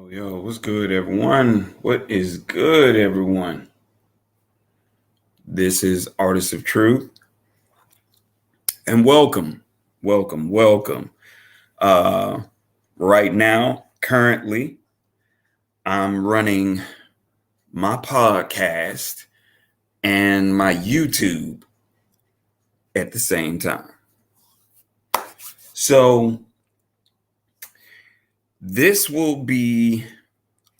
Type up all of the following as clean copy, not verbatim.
Yo, what's good, everyone? What is good, everyone? This is Artists of Truth, and welcome. Uh, right now, currently, I'm running my podcast and my YouTube at the same time. So, this will be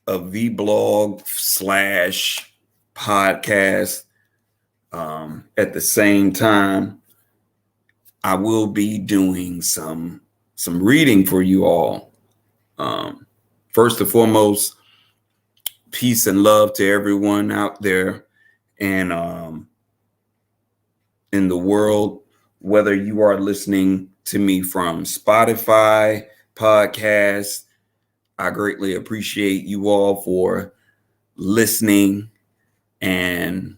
a vlog slash podcast. At the same time, I will be doing some reading for you all. First and foremost, peace and love to everyone out there and in the world, whether you are listening to me from Spotify, podcast. I greatly appreciate you all for listening and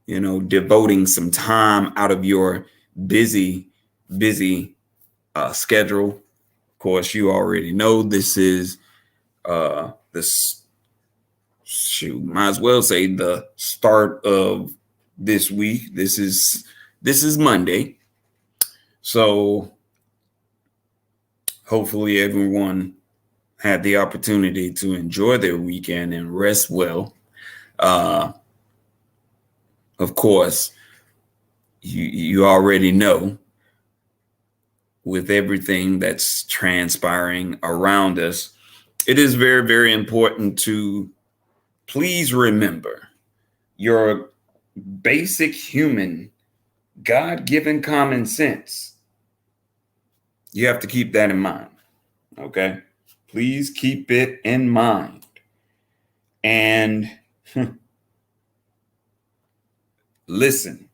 devoting some time out of your busy schedule. Of course, you already know this is this might as well say the start of this week. This is Monday. So Hopefully, everyone had the opportunity to enjoy their weekend and rest well. Uh, of course, you already know, with everything that's transpiring around us, it is very, very important to please remember your basic human, God given common sense. You have to keep that in mind. Okay. Please keep it in mind. And listen,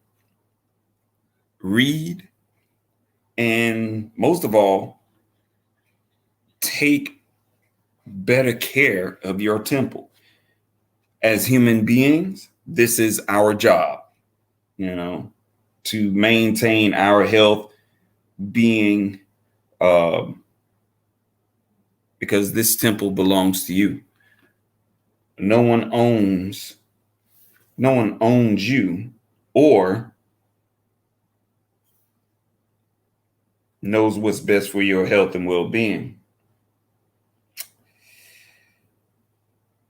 read, and most of all, take better care of your temple. As human beings, this is our job, you know, to maintain our health, being, um, because this temple belongs to you. No one owns, no one owns you or knows what's best for your health and well-being.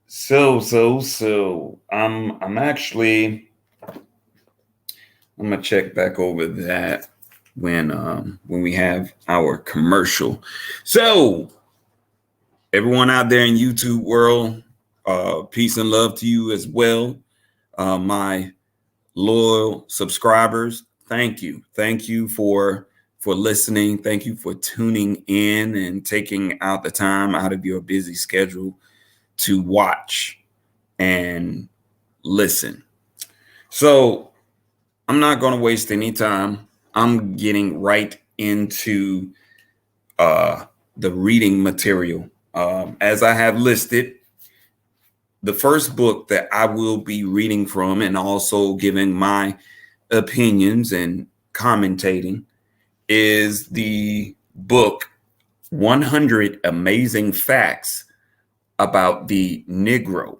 So I'm actually, I'm gonna check back over that when we have our commercial. So everyone out there in YouTube world, peace and love to you as well. My loyal subscribers, thank you for listening. Thank you for tuning in and taking out the time out of your busy schedule to watch and listen. So I'm not going to waste any time. I'm getting right into uh, the reading material. As I have listed, the first book that I will be reading from and also giving my opinions and commentating is the book 100 Amazing Facts About the Negro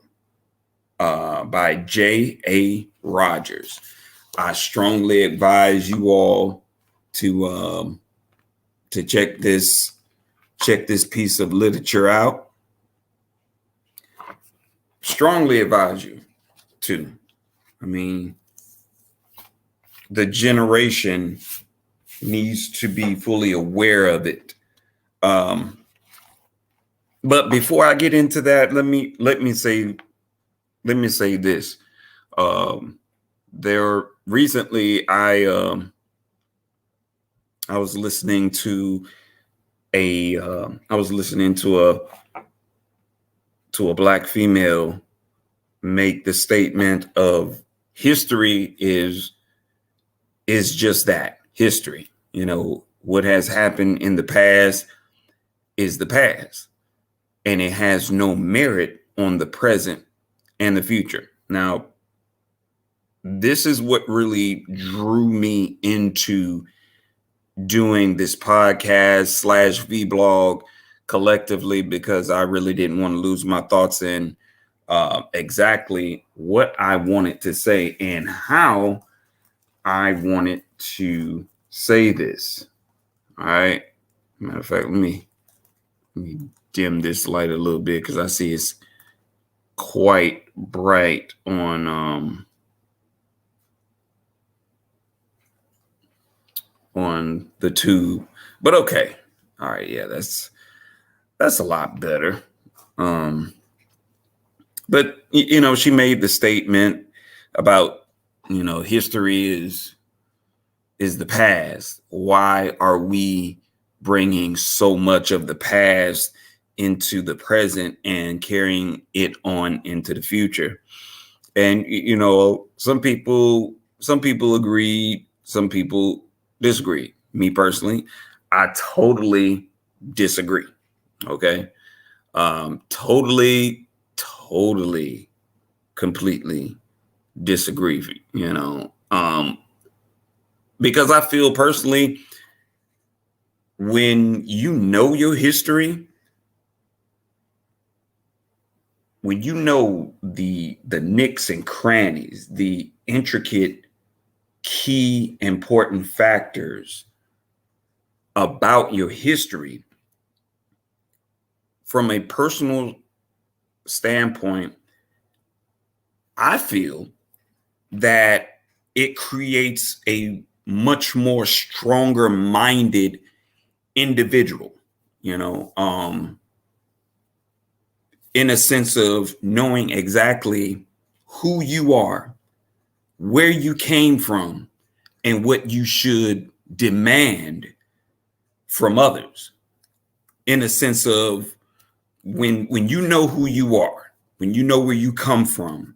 by J.A. Rogers. I strongly advise you all to check this piece of literature out. Strongly advise you to. I mean, the generation needs to be fully aware of it. But before I get into that, let me say this. There recently, I was listening to a black female make the statement of history is just that, history. You know, what has happened in the past is the past, and it has no merit on the present and the future. Now, this is what really drew me into doing this podcast slash vlog collectively, because I really didn't want to lose my thoughts in exactly what I wanted to say and how I wanted to say this. All right. Matter of fact, let me dim this light a little bit because I see it's quite bright on the tube. But okay. All right, yeah, that's a lot better. But you know, she made the statement about, you know, history is the past. Why are we bringing so much of the past into the present and carrying it on into the future? And you know, some people agree, some people disagree. Me personally, I totally disagree. Okay. Totally, completely disagree, you know. Because I feel personally, when you know your history, when you know the nicks and crannies, the intricate, key, important factors about your history, from a personal standpoint, I feel that it creates a much more stronger minded individual, you know, in a sense of knowing exactly who you are, where you came from, and what you should demand from others. In a sense of when you know who you are, when you know where you come from,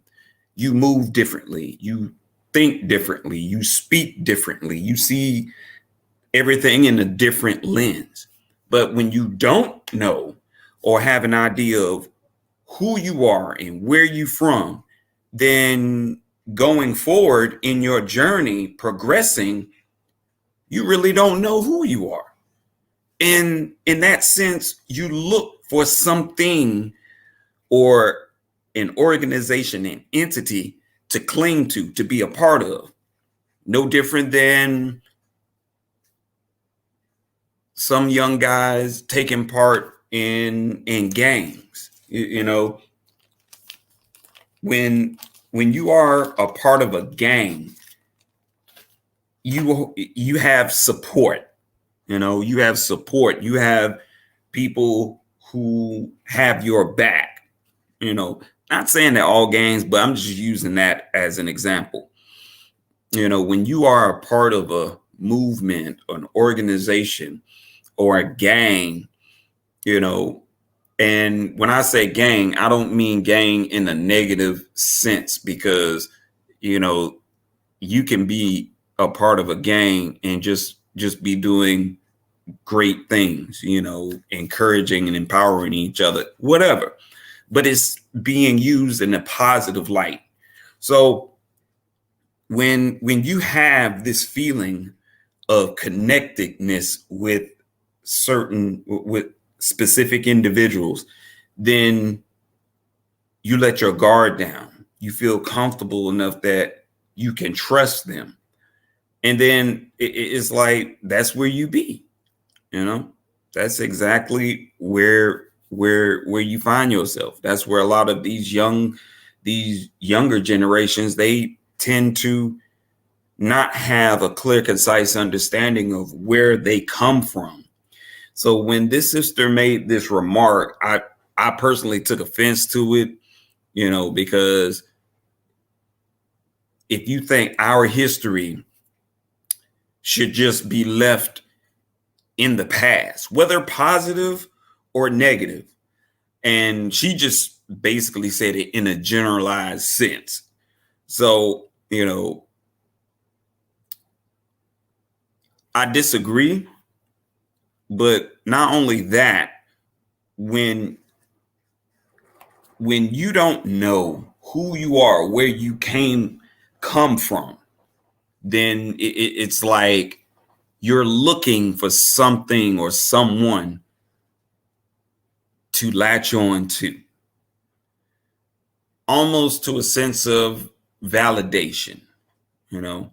you move differently, you think differently, you speak differently, you see everything in a different lens. But when you don't know or have an idea of who you are and where you from, then going forward in your journey, progressing, you really don't know who you are. And in that sense, you look for something or an organization, an entity to cling to be a part of. No different than some young guys taking part in gangs. You know, when you are a part of a gang, you have support. You know, you have support. You have people who have your back. You know, not saying that all gangs, but I'm just using that as an example. You know, when you are a part of a movement, an organization, or a gang, you know, and when I say gang, I don't mean gang in a negative sense, because, you know, you can be a part of a gang and just be doing great things, you know, encouraging and empowering each other, whatever. But it's being used in a positive light. So when you have this feeling of connectedness with specific individuals, then you let your guard down. You feel comfortable enough that you can trust them. And then it's like that's where you be, you know? That's exactly where you find yourself. That's where a lot of these younger generations, they tend to not have a clear, concise understanding of where they come from. So when this sister made this remark, I personally took offense to it, you know, because if you think our history should just be left in the past, whether positive or negative, and she just basically said it in a generalized sense. So, you know, I disagree, but not only that, when you don't know who you are, where you come from, then it's like you're looking for something or someone to latch on to, almost to a sense of validation. You know,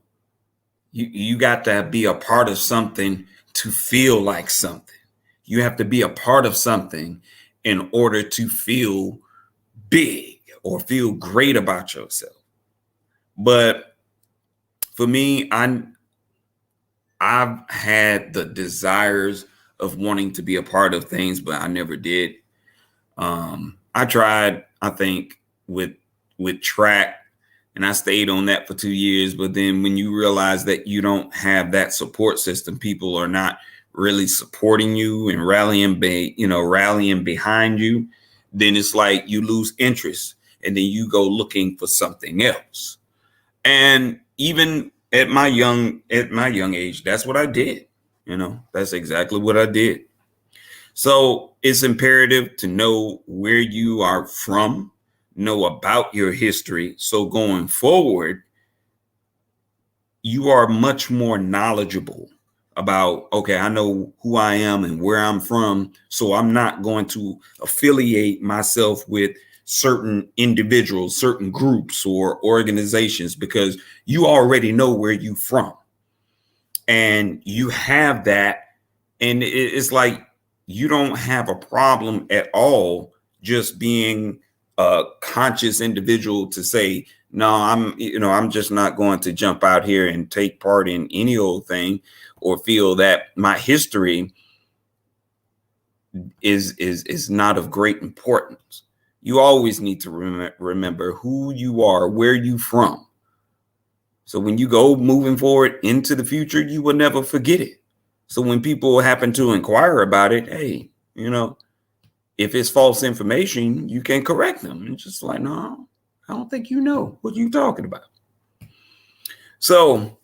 you got to be a part of something to feel like something. You have to be a part of something in order to feel big or feel great about yourself. But for me, I've had the desires of wanting to be a part of things, but I never did. I tried, I think, with track, and I stayed on that for 2 years. But then when you realize that you don't have that support system, people are not really supporting you and rallying behind you, then it's like you lose interest, and then you go looking for something else. And even at my young age, that's what I did. You know, that's exactly what I did. So it's imperative to know where you are from, know about your history. So going forward, you are much more knowledgeable about, okay, I know who I am and where I'm from. So I'm not going to affiliate myself with certain individuals, certain groups or organizations, because you already know where you from and you have that. And it's like you don't have a problem at all just being a conscious individual to say, no, I'm just not going to jump out here and take part in any old thing, or feel that my history is not of great importance. You always need to remember who you are, where you from. So when you go moving forward into the future, you will never forget it. So when people happen to inquire about it, hey, if it's false information, you can correct them. And just like, no, I don't think you know what you're talking about. So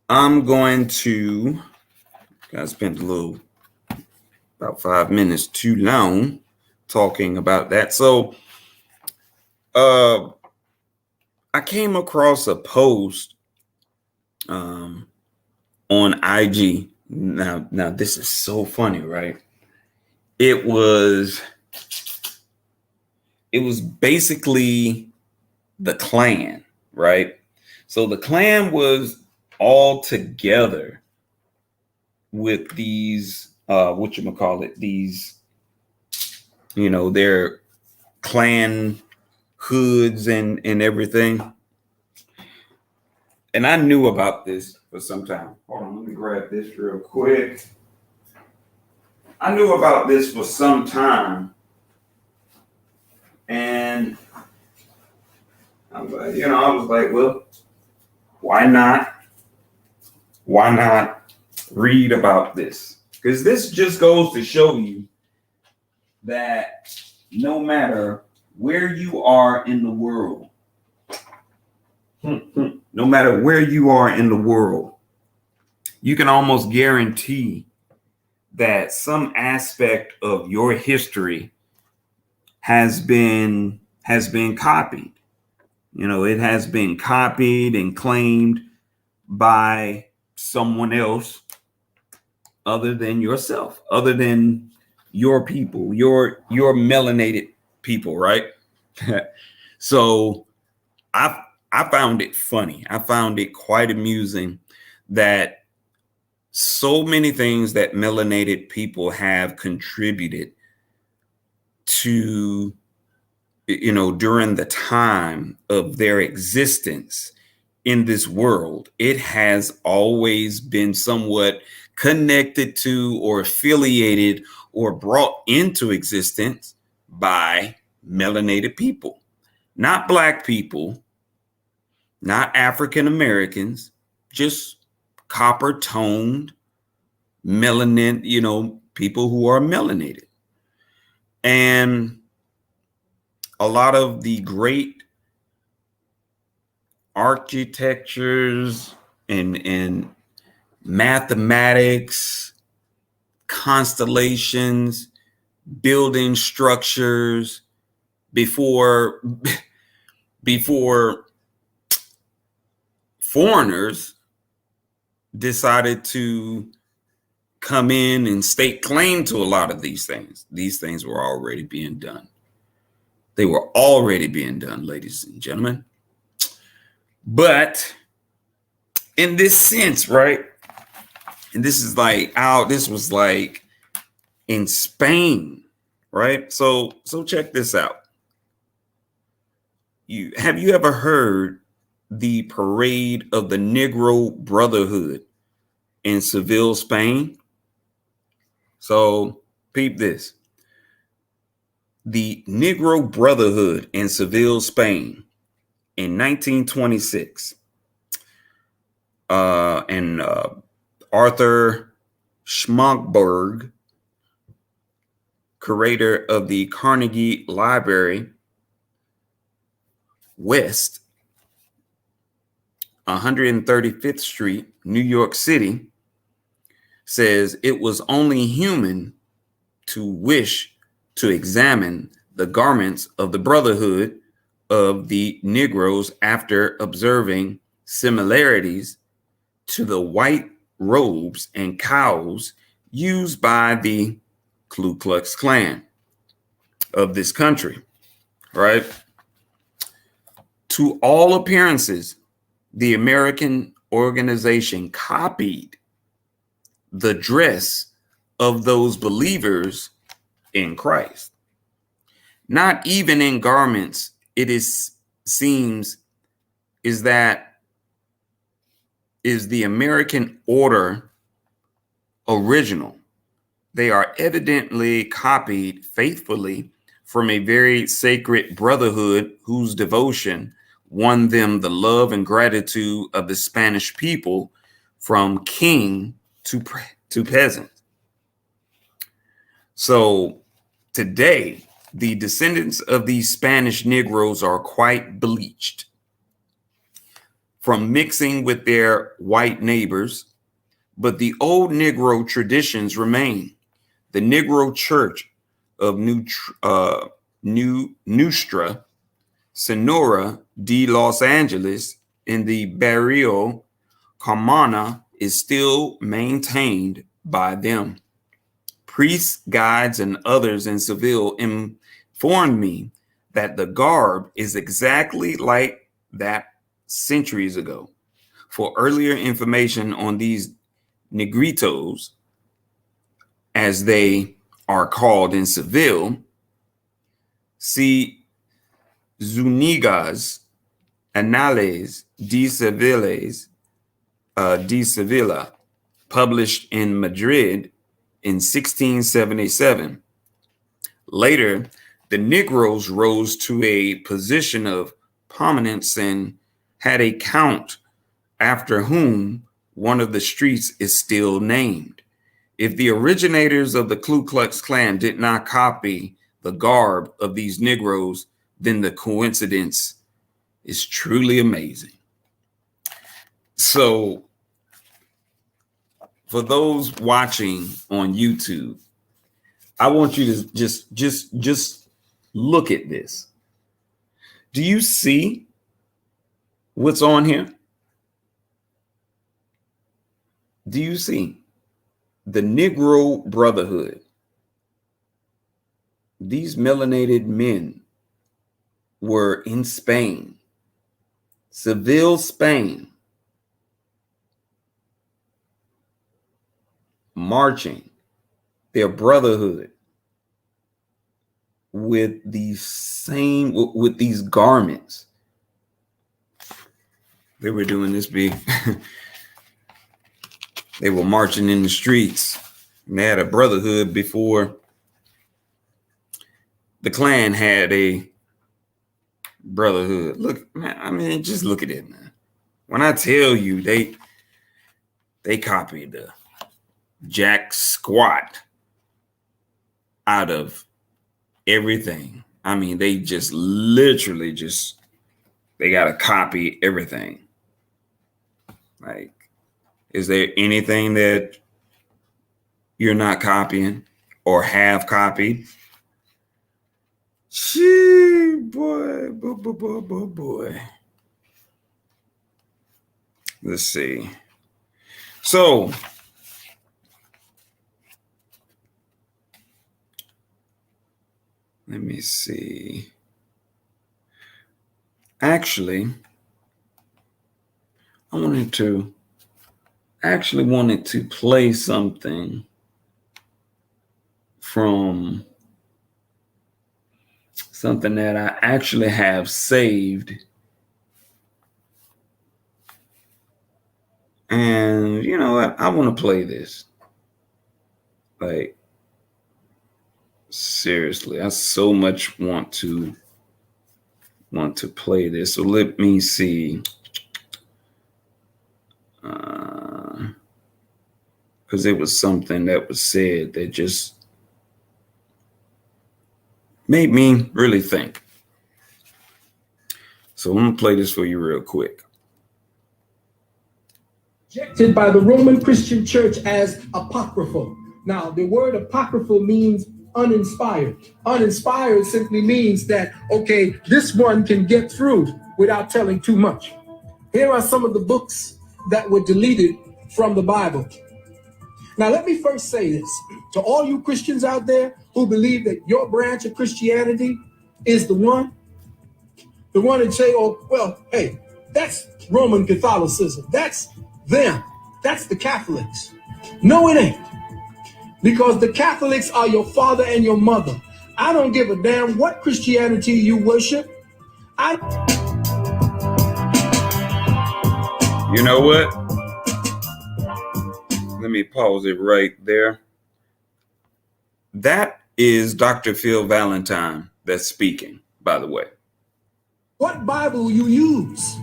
I'm going to, I spent about 5 minutes too long talking about that. So I came across a post on IG. Now this is so funny, right? It was basically the Klan, right? So the Klan was all together with these these, their Klan hoods and everything. And I knew about this for some time. Hold on, let me grab this real quick. I knew about this for some time. And I was like, well, why not? Why not read about this? Because this just goes to show you that no matter where you are in the world, no matter where you are in the world, you can almost guarantee that some aspect of your history has been copied. It has been copied and claimed by someone else other than yourself, other than your people, your melanated people, right? So I found it funny. I found it quite amusing that so many things that melanated people have contributed to, during the time of their existence in this world, it has always been somewhat connected to or affiliated or brought into existence by melanated people, not Black people, not African Americans, just copper toned melanin, people who are melanated. And a lot of the great architectures and mathematics, constellations, building structures before foreigners decided to come in and stake claim to a lot of these things. These things were already being done. They were already being done, ladies and gentlemen. But in this sense, right? And this is like this was like in Spain, right? So check this out. Have you ever heard the parade of the Negro Brotherhood in Seville, Spain? So peep this. The Negro Brotherhood in Seville, Spain in 1926. And Arthur Schmockberg, curator of the Carnegie Library, West, 135th Street, New York City, says it was only human to wish to examine the garments of the Brotherhood of the Negroes after observing similarities to the white robes and cowls used by the Ku Klux Klan of this country, right? To all appearances, the American organization copied the dress of those believers in Christ. Not even in garments, seems is the American order original. They are evidently copied faithfully from a very sacred brotherhood whose devotion won them the love and gratitude of the Spanish people from king to peasant. So today, the descendants of these Spanish Negroes are quite bleached from mixing with their white neighbors, but the old Negro traditions remain. The Negro Church of Nuestra Senora de Los Angeles in the Barrio Carmona is still maintained by them. Priests, guides, and others in Seville informed me that the garb is exactly like that centuries ago. For earlier information on these negritos, as they are called in Seville, see Zuniga's Anales de Sevilla, published in Madrid in 1677. Later, the Negroes rose to a position of prominence and had a count after whom one of the streets is still named. If the originators of the Ku Klux Klan did not copy the garb of these Negroes, then the coincidence is truly amazing. So, for those watching on YouTube, I want you to just look at this. Do you see what's on here? Do you see the Negro Brotherhood? These melanated men were in Spain, Seville, Spain, marching their brotherhood with these garments. They were doing this big. They were marching in the streets. And they had a brotherhood before the Klan had a brotherhood. Look, man, I mean, just look at it, man. When I tell you they copied the jack squat out of everything. I mean, they just literally they got to copy everything. Like, is there anything that you're not copying or have copied? Gee, boy. Let's see. So, let me see. Actually, I wanted to play something from something that I actually have saved. And you know what? I want to play this. Like, seriously, I so much want to play this. So let me see. Because it was something that was said that just made me really think. So I'm going to play this for you real quick. Rejected by the Roman Christian Church as apocryphal. Now, the word apocryphal means uninspired. Uninspired simply means that, okay, this one can get through without telling too much. Here are some of the books that were deleted from the Bible. Now, let me first say this to all you Christians out there who believe that your branch of Christianity is the one that say, oh, well, hey, that's Roman Catholicism. That's them. That's the Catholics. No, it ain't. because the Catholics are your father and your mother. I don't give a damn what Christianity you worship. You know what? Let me pause it right there. That is Dr. Phil Valentine that's speaking, by the way. What Bible you use,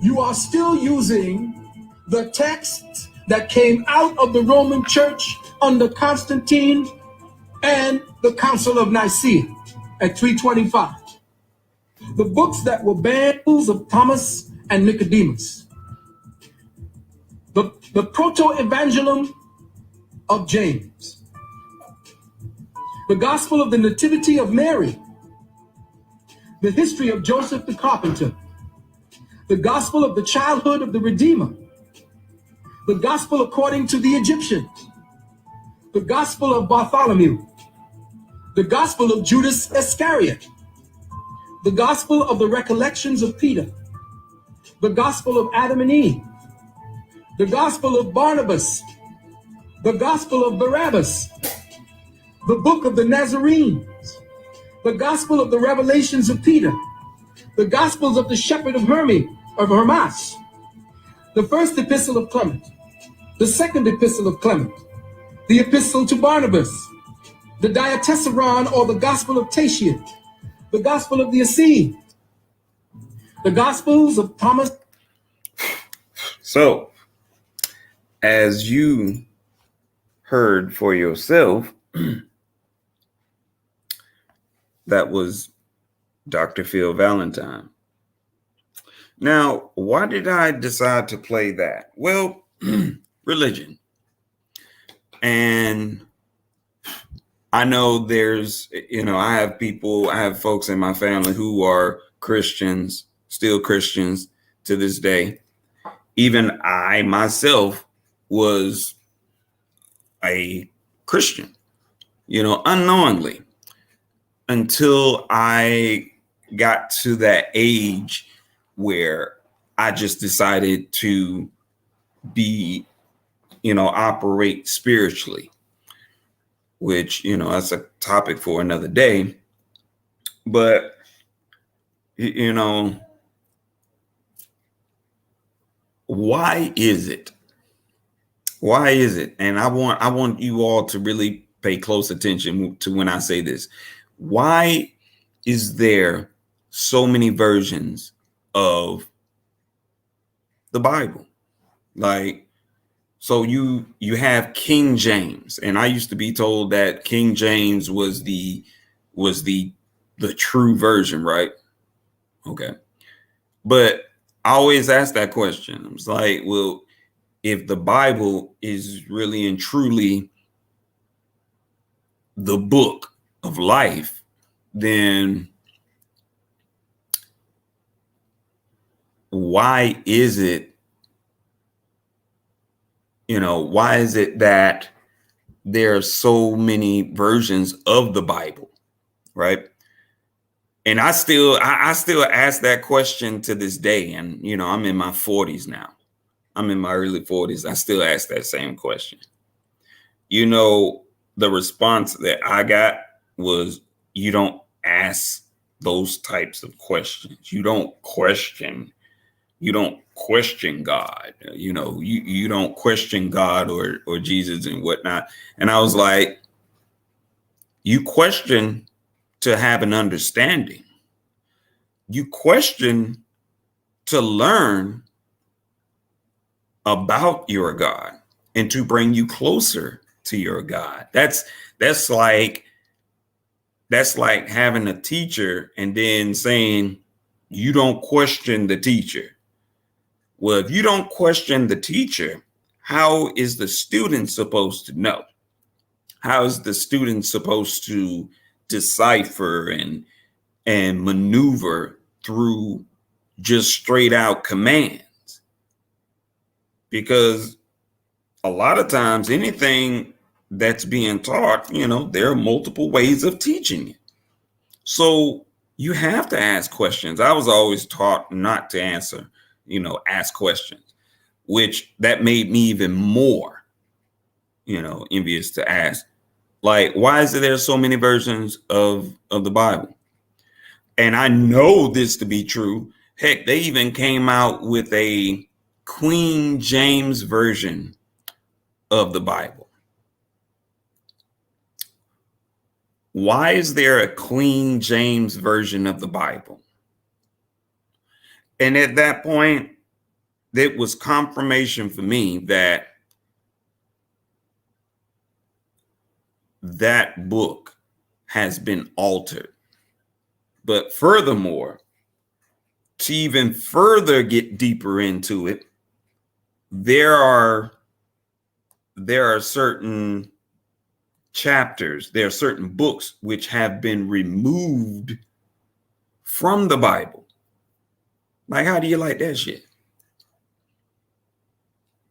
you are still using the text that came out of the Roman Church under Constantine and the Council of Nicaea at 325. The books that were banned of Thomas and Nicodemus. The Proto-Evangelium of James. The Gospel of the Nativity of Mary. The history of Joseph the Carpenter. The Gospel of the childhood of the Redeemer. The Gospel according to the Egyptians. The Gospel of Bartholomew. The Gospel of Judas Iscariot. The Gospel of the Recollections of Peter. The Gospel of Adam and Eve. The Gospel of Barnabas. The Gospel of Barabbas. The Book of the Nazarenes. The Gospel of the Revelations of Peter. The Gospels of the Shepherd of Hermas. The First Epistle of Clement. The Second Epistle of Clement. The Epistle to Barnabas. The Diatessaron or the Gospel of Tatian. The Gospel of the Essenes. The Gospels of Thomas. So, as you heard for yourself, that was Dr. Phil Valentine. Now, why did I decide to play that? Well, religion. And I know there's, I have folks in my family who are Christians, still Christians to this day. Even I myself was a Christian, unknowingly, until I got to that age where I just decided to operate spiritually, which, that's a topic for another day. But, why is it? Why is it? And I want you all to really pay close attention to when I say this. Why is there so many versions of the Bible? So you have King James, and I used to be told that King James was the true version, right? Okay. But I always ask that question. I was like, well, if the Bible is really and truly the book of life, then why is it that there are so many versions of the Bible, right? And I still ask that question to this day. And, I'm in my 40s now. I'm in my early 40s. I still ask that same question. The response that I got was, you don't ask those types of questions. You don't question God. You don't question God or Jesus and whatnot. And I was like, you question to have an understanding. You question to learn about your God and to bring you closer to your God. That's like having a teacher and then saying you don't question the teacher. Well, if you don't question the teacher, how is the student supposed to know? How is the student supposed to decipher and maneuver through just straight out commands? Because a lot of times anything that's being taught, there are multiple ways of teaching it. So you have to ask questions. I was always taught not to ask questions, which that made me even more, envious to ask, like, why is there so many versions of the Bible? And I know this to be true. Heck, they even came out with a Queen James version of the Bible. Why is there a Queen James version of the Bible? And at that point, it was confirmation for me that that book has been altered. But furthermore, to even further get deeper into it, there are certain chapters, there are certain books which have been removed from the Bible. Like, how do you like that shit?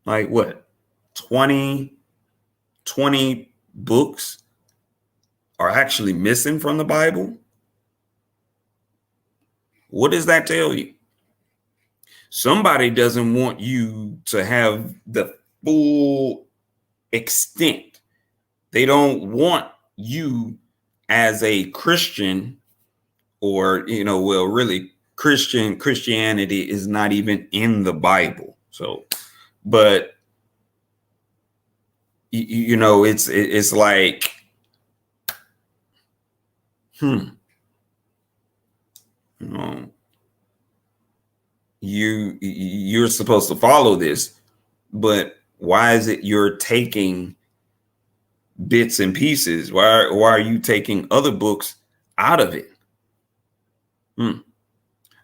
Like what? 20 books are actually missing from the Bible? What does that tell you? Somebody doesn't want you to have the full extent. They don't want you as a Christian, or, really Christianity is not even in the Bible. So, but it's like, you're supposed to follow this, but why is it you're taking bits and pieces? Why are you taking other books out of it?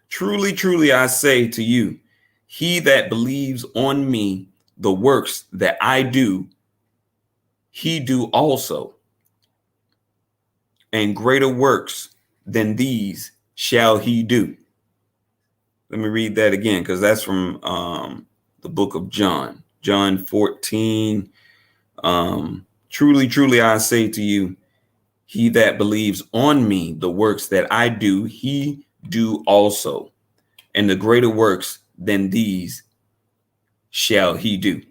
Truly, truly, I say to you, he that believes on me, the works that I do, he do also. And greater works than these shall he do. Let me read that again, because that's from the book of John 14. Truly, truly, I say to you, he that believes on me, the works that I do, he do also. And the greater works than these shall he do.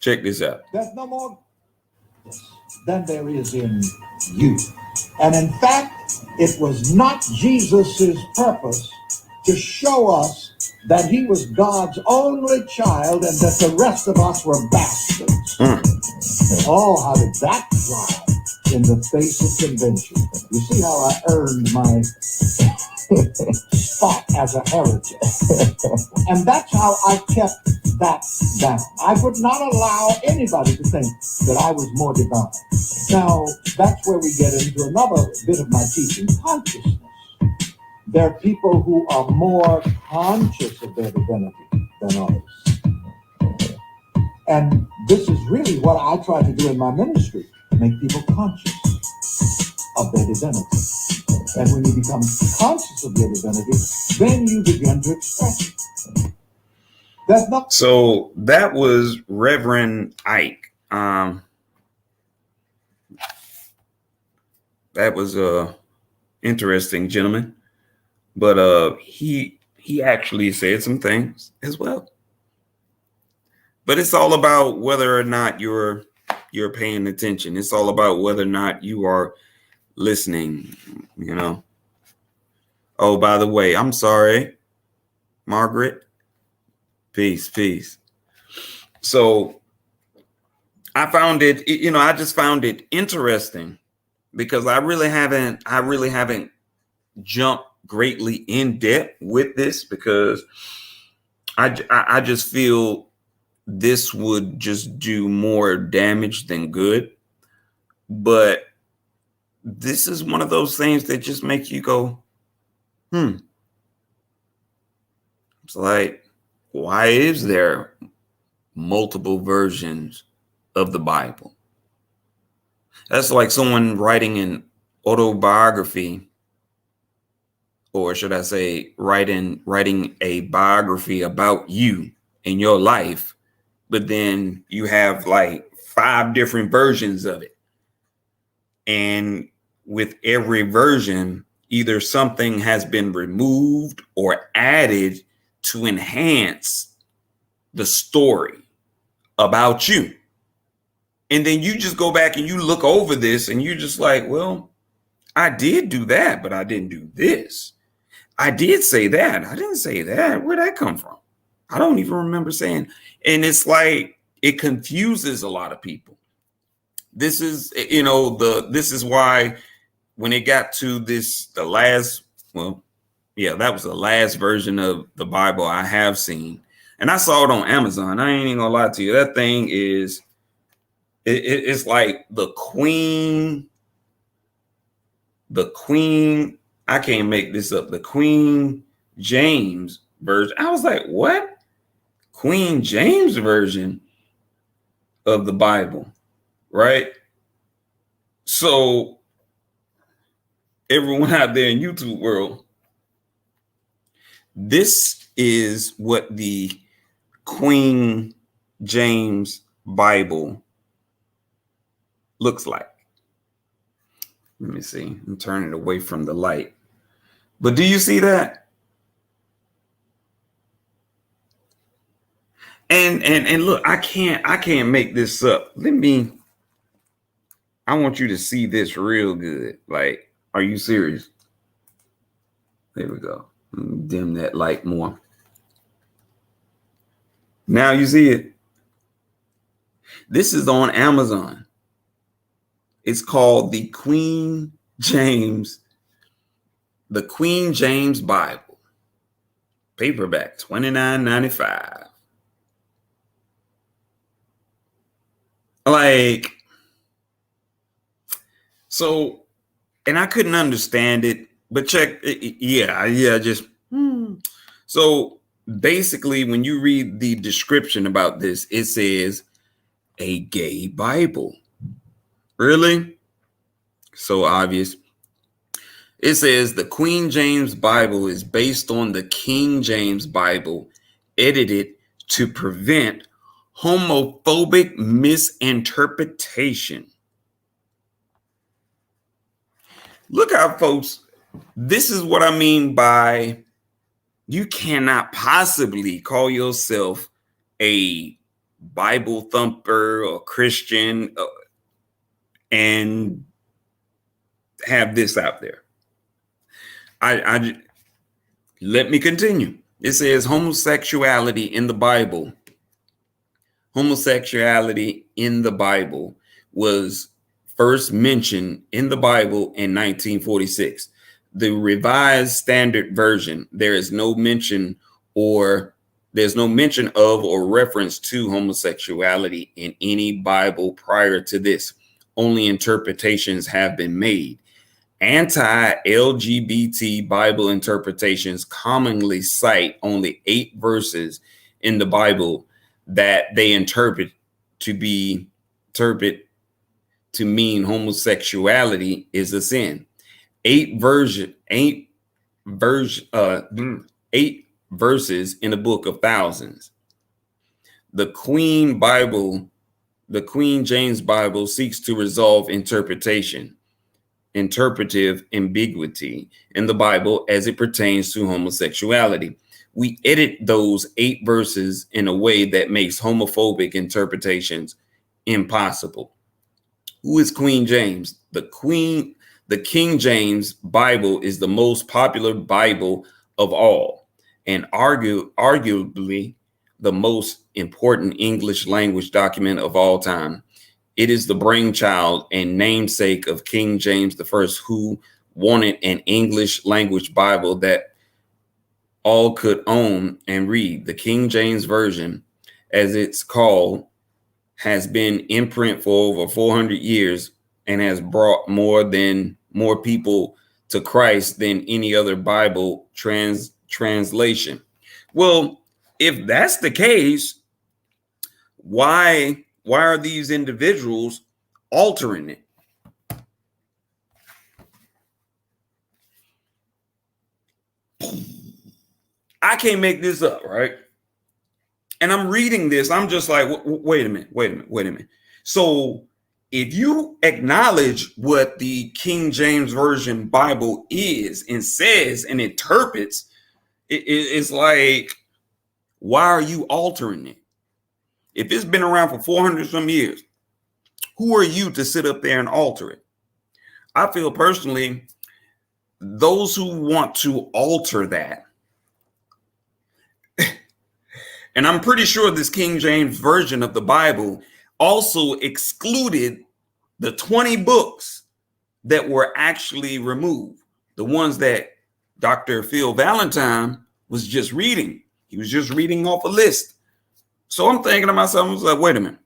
Check this out. There's no more than there is in you. And in fact, it was not Jesus's purpose to show us that he was God's only child and that the rest of us were bastards. Oh, how did that fly in the face of convention? You see how I earned my spot as a heretic. And that's how I kept that down. I would not allow anybody to think that I was more divine. Now, that's where we get into another bit of my teaching, consciousness. There are people who are more conscious of their divinity than others. And this is really what I try to do in my ministry, make people conscious of their divinity. And when you become conscious of your divinity, then you begin to express it. That's not. So that was Reverend Ike. That was a interesting gentleman, but he actually said some things as well. But it's all about whether or not you're paying attention. It's all about whether or not you are listening, Oh, by the way, I'm sorry, Margaret. Peace. So I found it, I just found it interesting because I really haven't jumped greatly in depth with this, because I just feel this would just do more damage than good. But this is one of those things that just make you go, It's like, why is there multiple versions of the Bible? That's like someone writing an autobiography, or should I say writing a biography about you and your life, but then you have like 5 different versions of it. And with every version, either something has been removed or added to enhance the story about you. And then you just go back and you look over this and you're just like, well, I did do that, but I didn't do this. I did say that. I didn't say that. Where'd that come from? I don't even remember saying. And it's like, it confuses a lot of people. This is, this is why when it got to the last, that was the last version of the Bible I have seen. And I saw it on Amazon. I ain't even gonna lie to you. That thing is, it's like the Queen, I can't make this up. The Queen James version. I was like, what? Queen James version of the Bible, right? So everyone out there in YouTube world, this is what the Queen James Bible looks like. Let me see. I'm turning away from the light. But do you see that? And look, I can't make this up. I want you to see this real good. Like, are you serious? There we go. Dim that light more. Now you see it. This is on Amazon. It's called the Queen James Bible. Paperback, $29.95. Like, so, and I couldn't understand it, but check, So basically, when you read the description about this, it says a gay Bible. Really? So obvious. It says the Queen James Bible is based on the King James Bible, edited to prevent homophobic misinterpretation. Look out, folks. This is what I mean by you cannot possibly call yourself a Bible thumper or Christian and have this out there. Let me continue. It says homosexuality in the Bible. Homosexuality in the Bible was first mentioned in the Bible in 1946. The Revised Standard Version, there's no mention of or reference to homosexuality in any Bible prior to this. Only interpretations have been made. Anti-LGBT Bible interpretations commonly cite only 8 verses in the Bible that they interpret to mean homosexuality is a sin. 8 verses in a book of thousands. The Queen James Bible seeks to resolve interpretive ambiguity in the Bible as it pertains to homosexuality. We edit those 8 verses in a way that makes homophobic interpretations impossible. Who is Queen James? The King James Bible is the most popular Bible of all, and arguably the most important English language document of all time. It is the brainchild and namesake of King James I, who wanted an English language Bible that all could own and read. The King James Version, as it's called, has been in print for over 400 years and has brought more people to Christ than any other Bible translation. Well, if that's the case, why are these individuals altering it? I can't make this up, right? And I'm reading this. I'm just like, wait a minute. So if you acknowledge what the King James Version Bible is and says and interprets, it's like, why are you altering it? If it's been around for 400 some years, who are you to sit up there and alter it? I feel personally, those who want to alter that, and I'm pretty sure this King James version of the Bible also excluded the 20 books that were actually removed, the ones that Dr. Phil Valentine was just reading. He was just reading off a list. So I'm thinking to myself, I was like, wait a minute.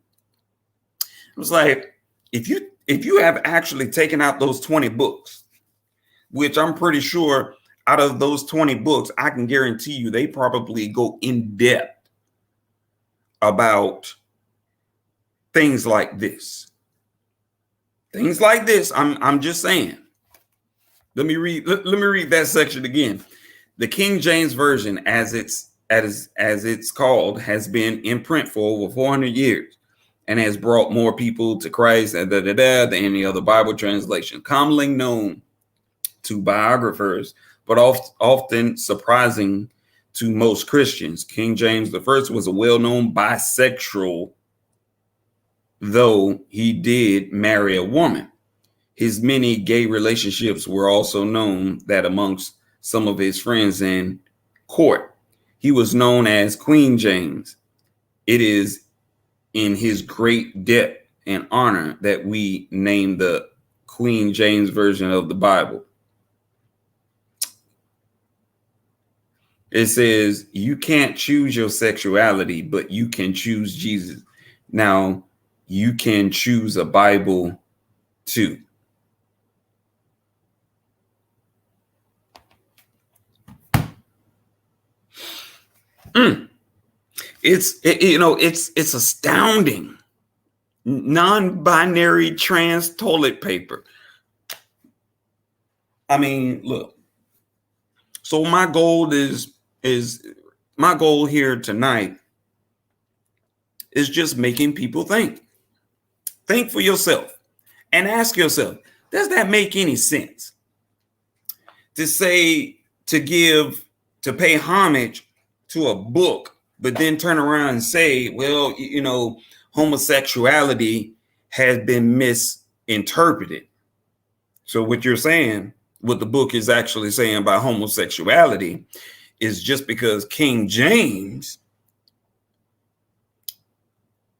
I was like, if you have actually taken out those 20 books, which I'm pretty sure out of those 20 books, I can guarantee you they probably go in depth about things like this. Things like this. I'm just saying. Let me read that section again. The King James Version, as it's called, has been in print for over 400 years and has brought more people to Christ than any other Bible translation, commonly known to biographers, but often surprising to most Christians. King James I was a well-known bisexual, though he did marry a woman. His many gay relationships were also known that amongst some of his friends in court. He was known as Queen James. It is in his great debt and honor that we name the Queen James Version of the Bible. It says, you can't choose your sexuality, but you can choose Jesus. Now, you can choose a Bible too. It's astounding. Non-binary trans toilet paper. I mean, look. So my goal here tonight is just making people think. Think for yourself and ask yourself, does that make any sense? To pay homage to a book, but then turn around and say, well, homosexuality has been misinterpreted. So what you're saying, what the book is actually saying about homosexuality is just because King James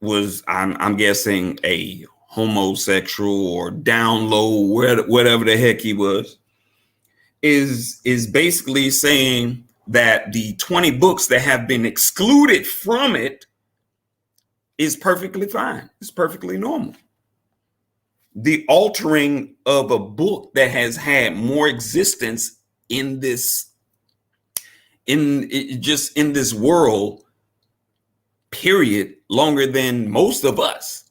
was, I'm guessing, a homosexual or down low, whatever the heck he was, is basically saying that the 20 books that have been excluded from it is perfectly fine. It's perfectly normal. The altering of a book that has had more existence in this world, period, longer than most of us.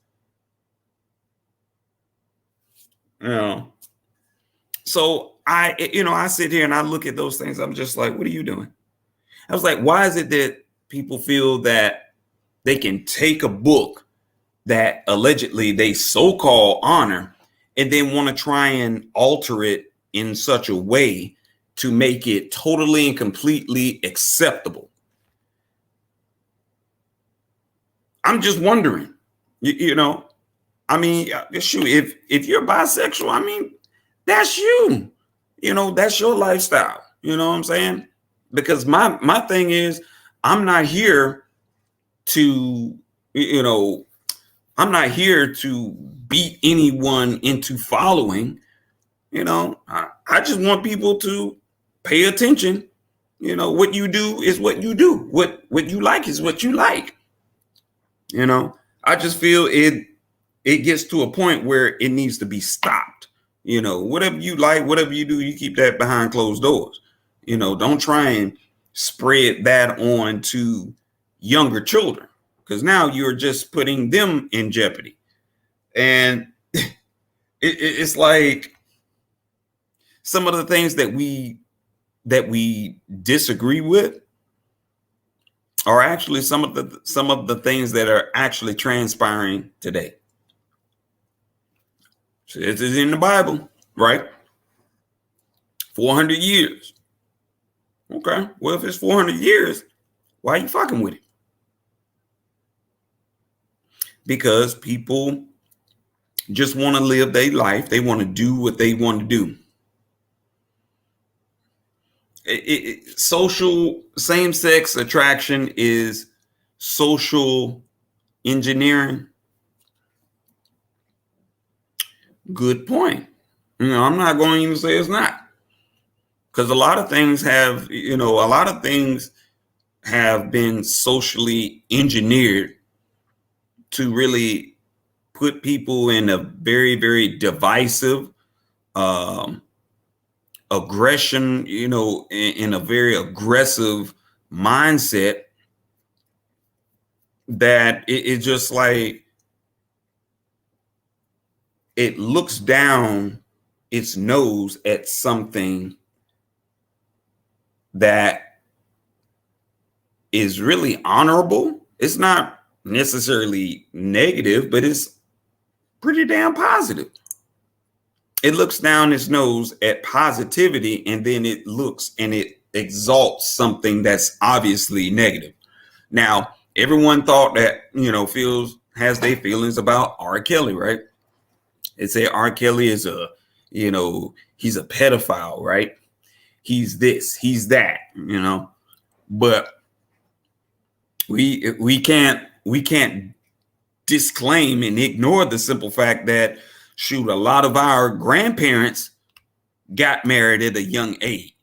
So I sit here and I look at those things. I'm just like, what are you doing? I was like, why is it that people feel that they can take a book that allegedly they so-called honor and then want to try and alter it in such a way to make it totally and completely acceptable? I'm just wondering, I mean, shoot, if you're bisexual, I mean, that's you, that's your lifestyle. You know what I'm saying? Because my thing is, I'm not here to, I'm not here to beat anyone into following. I just want people to pay attention. What you do is what you do. What you like is what you like. I just feel it gets to a point where it needs to be stopped. Whatever you like, whatever you do, you keep that behind closed doors. Don't try and spread that on to younger children, because now you're just putting them in jeopardy. And it's like some of the things that we disagree with are actually some of the things that are actually transpiring today. So it is in the Bible, right? 400 years. Okay. Well, if it's 400 years, why are you fucking with it? because people just want to live their life. They want to do what they want to do. Social same-sex attraction is social engineering. Good point. I'm not going to even say it's not, because a lot of things have been socially engineered to really put people in a very, very divisive aggression, in a very aggressive mindset, that it just like it looks down its nose at something that is really honorable. It's not necessarily negative, but it's pretty damn positive. It looks down its nose at positivity, and then it looks and it exalts something that's obviously negative. Now, everyone thought that, has their feelings about R. Kelly, right? They say R. Kelly is he's a pedophile, right? He's this, he's that, but we can't disclaim and ignore the simple fact that, shoot, a lot of our grandparents got married at a young age.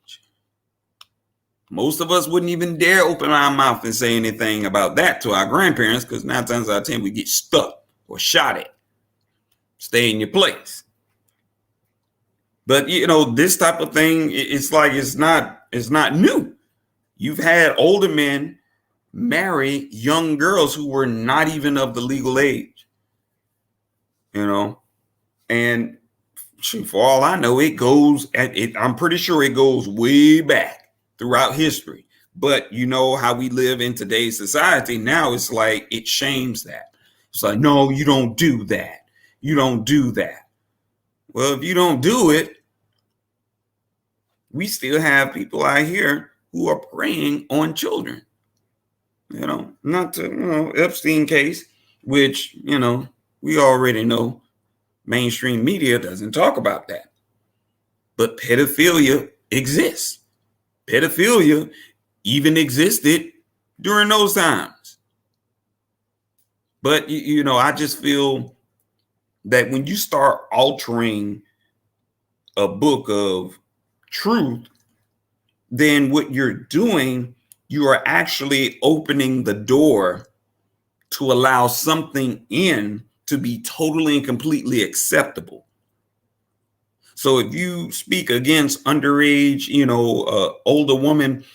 Most of us wouldn't even dare open our mouth and say anything about that to our grandparents, because 9 times out of 10 we get stuck or shot at. Stay in your place. But this type of thing, it's like it's not new. You've had older men marry young girls who were not even of the legal age. And shoot, for all I know, I'm pretty sure it goes way back throughout history. But how we live in today's society now, it's like it shames that. It's like, no, you don't do that. You don't do that. Well, if you don't do it, we still have people out here who are preying on children. Not to, Epstein case, which, we already know mainstream media doesn't talk about that. But pedophilia exists. Pedophilia even existed during those times. But, I just feel that when you start altering a book of truth, then what you're doing, you are actually opening the door to allow something in to be totally and completely acceptable. So if you speak against underage, older woman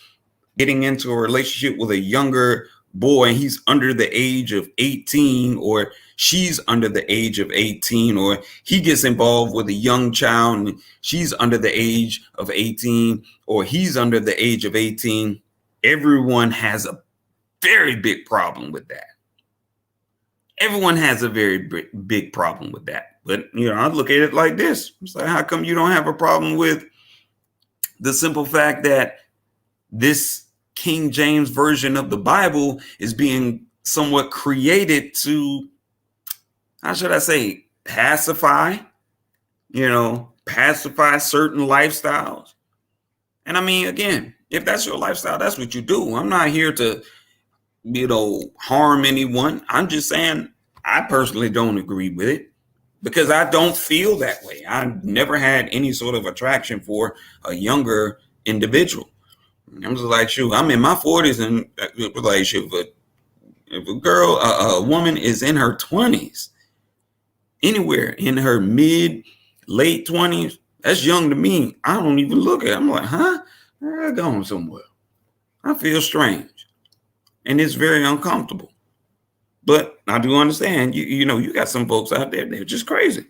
getting into a relationship with a younger boy, and he's under the age of 18, or she's under the age of 18, or he gets involved with a young child and she's under the age of 18, or he's under the age of 18, everyone has a very big problem with that. Everyone has a very big problem with that. But, I look at it like this. It's like, how come you don't have a problem with the simple fact that this King James version of the Bible is being somewhat created to, how should I say, pacify certain lifestyles? And I mean, again, if that's your lifestyle, that's what you do. I'm not here to, harm anyone. I'm just saying I personally don't agree with it, because I don't feel that way. I've never had any sort of attraction for a younger individual. I'm just like, shoot, I'm in my 40s, and like, shoot, if a woman is in her 20s, anywhere in her late 20s, that's young to me. I don't even look at it. I'm like, huh? They're going somewhere. I feel strange. And it's very uncomfortable. But I do understand, you got some folks out there, they're just crazy.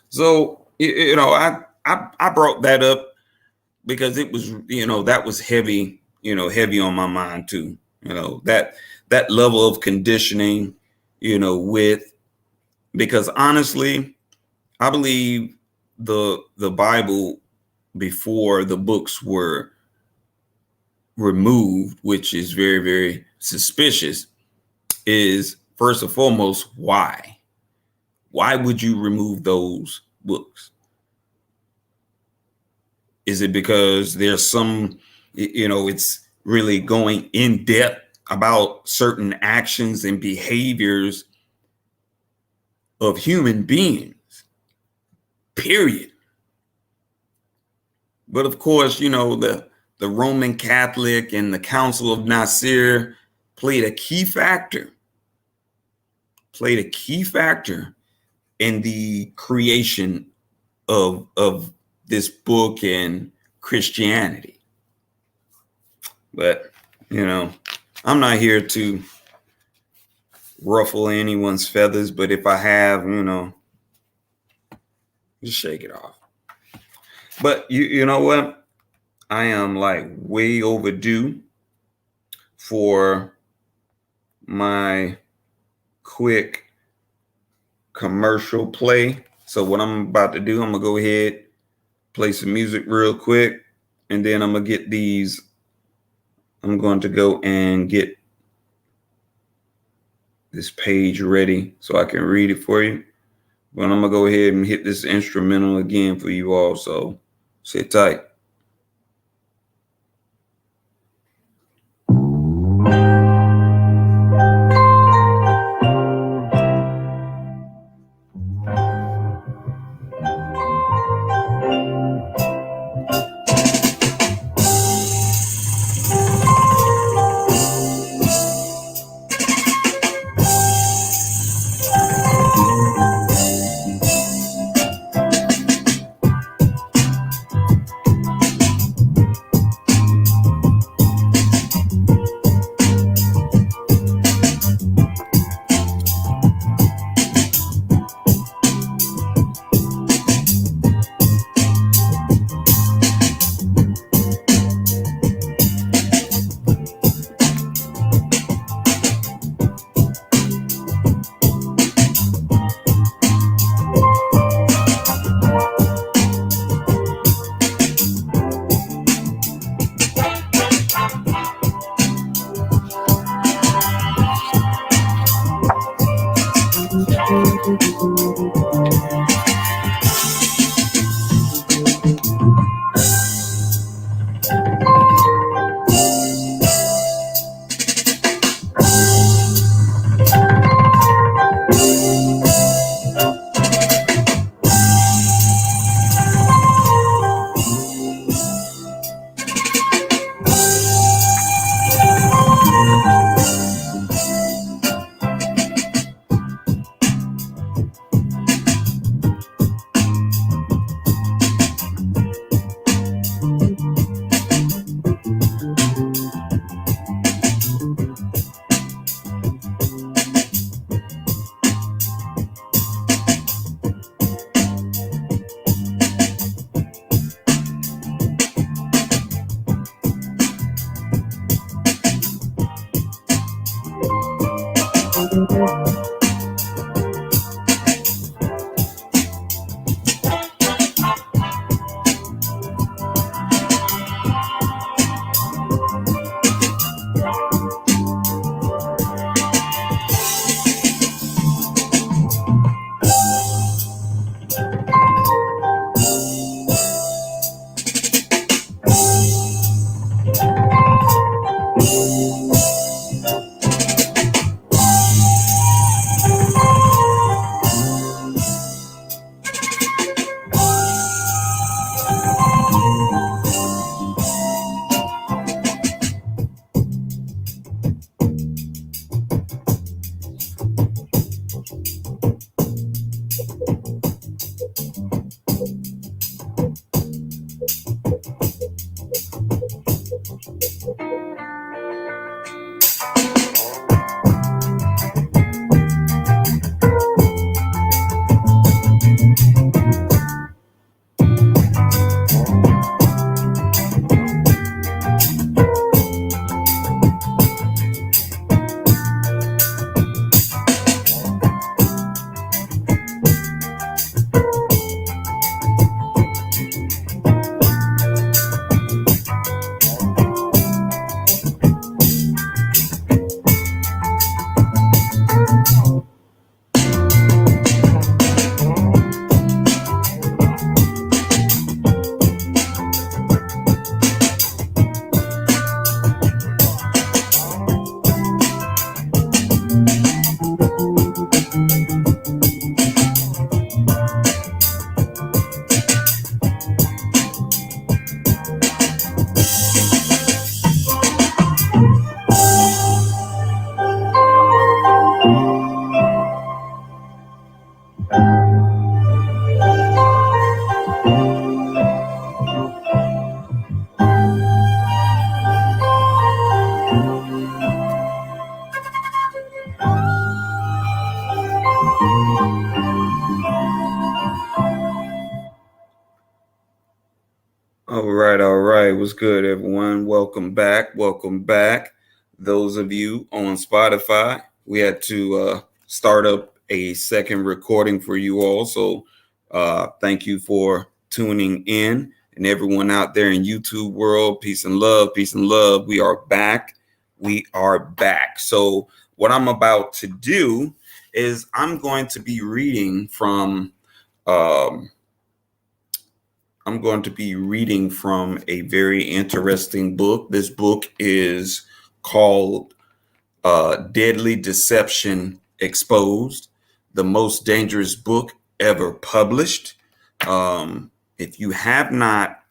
So, I brought that up because it was, that was heavy, heavy on my mind too. That level of conditioning, because honestly, I believe the Bible, before the books were removed, which is very, very suspicious, is first and foremost, why? Why would you remove those books? Is it because there's some, it's really going in depth about certain actions and behaviors of human beings, period? But of course, the Roman Catholic and the Council of Nicaea played a key factor in the creation of this book and Christianity. But, I'm not here to ruffle anyone's feathers, but if I have, just shake it off. But you know what? I am like way overdue for my quick commercial play. So what I'm about to do, I'm gonna go ahead, play some music real quick, and then I'm going to go and get this page ready so I can read it for you. But I'm gonna go ahead and hit this instrumental again for you all. So sit tight. All right. What's good, everyone? Welcome back. Welcome back. Those of you on Spotify, we had to start up a second recording for you all. So thank you for tuning in. And everyone out there in YouTube world, peace and love, peace and love. We are back. We are back. So what I'm about to do is I'm going to be reading from a very interesting book. This book is called Deadly Deception Exposed, the most dangerous book ever published. If you have not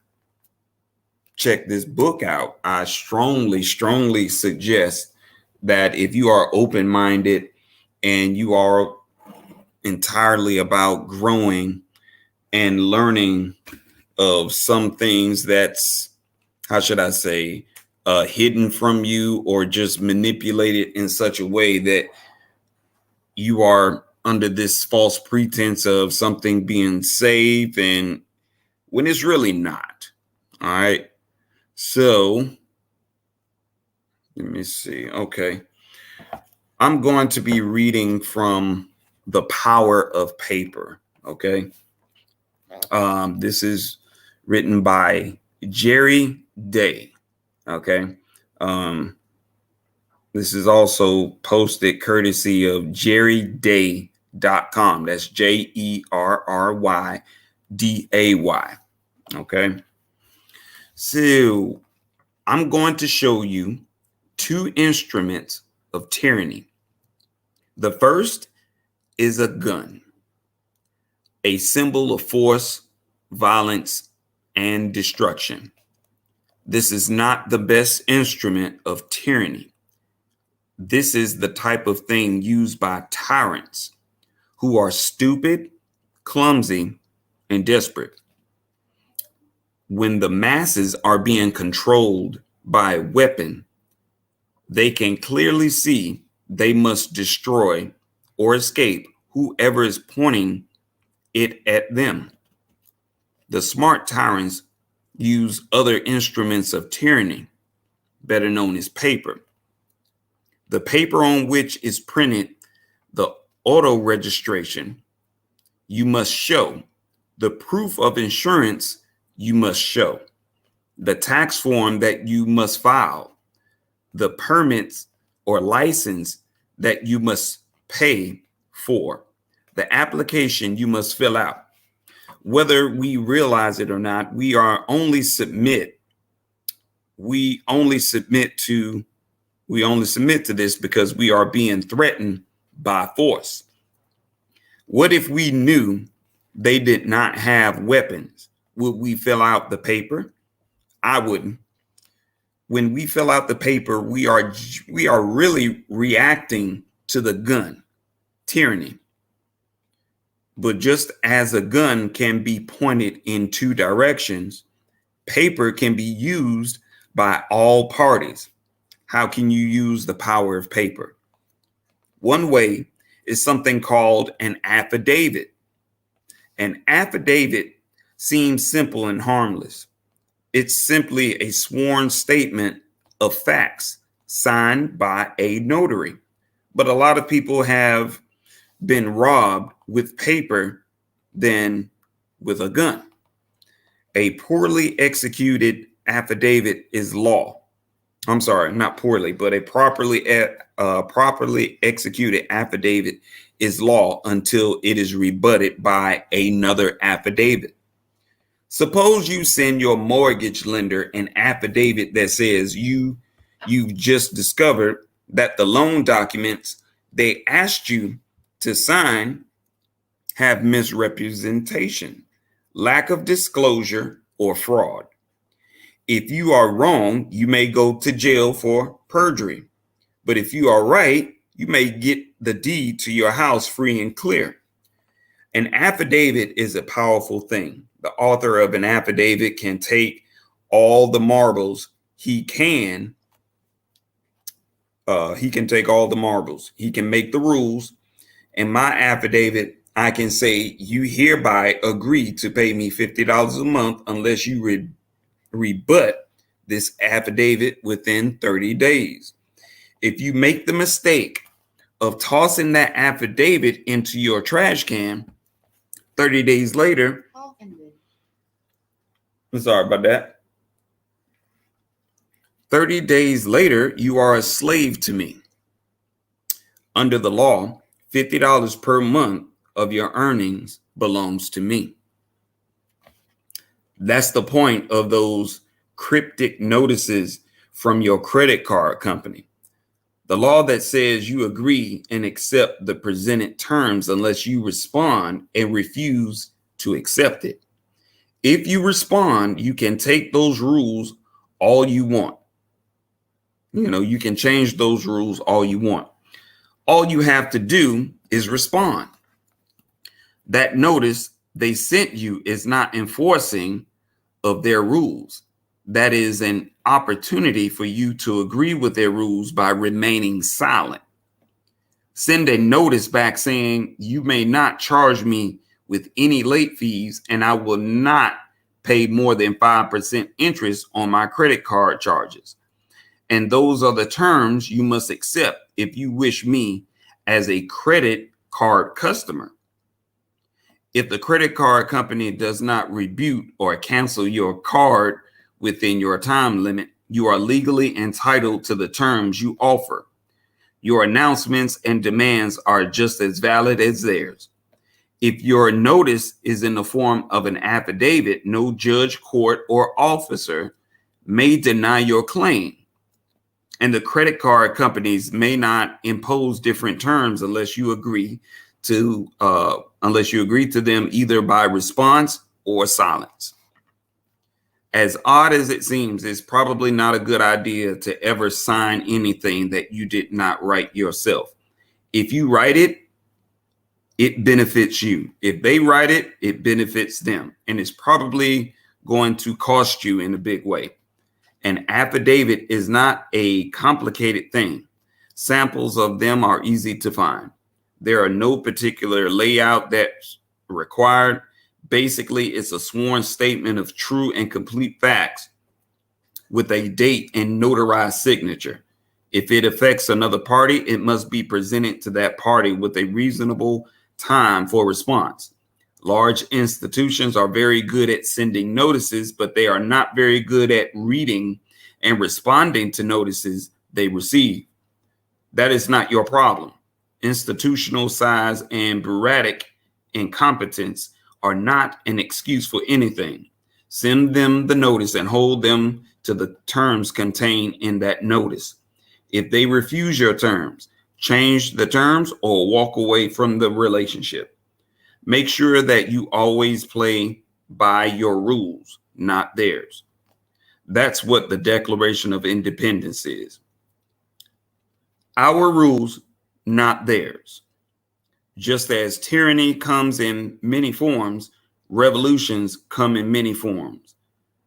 checked this book out, I strongly, strongly suggest that if you are open-minded and you are entirely about growing and learning of some things that's, how should I say, hidden from you or just manipulated in such a way that you are under this false pretense of something being safe and when it's really not. All right. So let me see. Okay. I'm going to be reading from The Power of Paper. Okay. This is written by Jerry Day. Okay. This is also posted courtesy of jerryday.com. That's JERRYDAY. Okay. So I'm going to show you two instruments of tyranny. The first is a gun, a symbol of force, violence, and destruction. This is not the best instrument of tyranny. This is the type of thing used by tyrants who are stupid, clumsy, and desperate. When the masses are being controlled by a weapon, they can clearly see they must destroy or escape whoever is pointing it at them. The smart tyrants use other instruments of tyranny, better known as paper. The paper on which is printed the auto registration you must show, the proof of insurance you must show, the tax form that you must file, the permits or license that you must pay for, the application you must fill out. Whether we realize it or not, we only submit to this because we are being threatened by force. What if we knew they did not have weapons? Would we fill out the paper? I wouldn't. When we fill out the paper, we are really reacting to the gun, tyranny. But just as a gun can be pointed in two directions, paper can be used by all parties. How can you use the power of paper? One way is something called an affidavit. An affidavit seems simple and harmless. It's simply a sworn statement of facts signed by a notary. But a lot of people have been robbed with paper than with a gun. A poorly executed affidavit is law. I'm sorry, not poorly, but a properly executed affidavit is law until it is rebutted by another affidavit. Suppose you send your mortgage lender an affidavit that says you've just discovered that the loan documents they asked you to sign have misrepresentation, lack of disclosure, or fraud. If you are wrong, you may go to jail for perjury. But if you are right, you may get the deed to your house free and clear. An affidavit is a powerful thing. The author of an affidavit can take all the marbles he can. He can take all the marbles. He can make the rules In my affidavit, I can say you hereby agree to pay me $50 a month unless you rebut this affidavit within 30 days. If you make the mistake of tossing that affidavit into your trash can, 30 days later, I'm sorry about that. 30 days later, you are a slave to me. Under the law, $50 per month of your earnings belongs to me. That's the point of those cryptic notices from your credit card company. The law that says you agree and accept the presented terms unless you respond and refuse to accept it. If you respond, you can take those rules all you want. You can change those rules all you want. All you have to do is respond. That notice they sent you is not enforcing of their rules. That is an opportunity for you to agree with their rules by remaining silent. Send a notice back saying you may not charge me with any late fees and I will not pay more than 5% interest on my credit card charges. And those are the terms you must accept if you wish me as a credit card customer. If the credit card company does not rebuke or cancel your card within your time limit, you are legally entitled to the terms you offer. Your announcements and demands are just as valid as theirs. If your notice is in the form of an affidavit, no judge, court, or officer may deny your claim. And the credit card companies may not impose different terms unless you agree to them either by response or silence. As odd as it seems, it's probably not a good idea to ever sign anything that you did not write yourself. If you write it, it benefits you. If they write it, it benefits them. And it's probably going to cost you in a big way. An affidavit is not a complicated thing. Samples of them are easy to find. There are no particular layout that's required. Basically, it's a sworn statement of true and complete facts with a date and notarized signature. If it affects another party, it must be presented to that party with a reasonable time for response. Large institutions are very good at sending notices, but they are not very good at reading and responding to notices they receive. That is not your problem. Institutional size and bureaucratic incompetence are not an excuse for anything. Send them the notice and hold them to the terms contained in that notice. If they refuse your terms, change the terms or walk away from the relationship. Make sure that you always play by your rules, not theirs. That's what the Declaration of Independence is. Our rules, not theirs. Just as tyranny comes in many forms, revolutions come in many forms.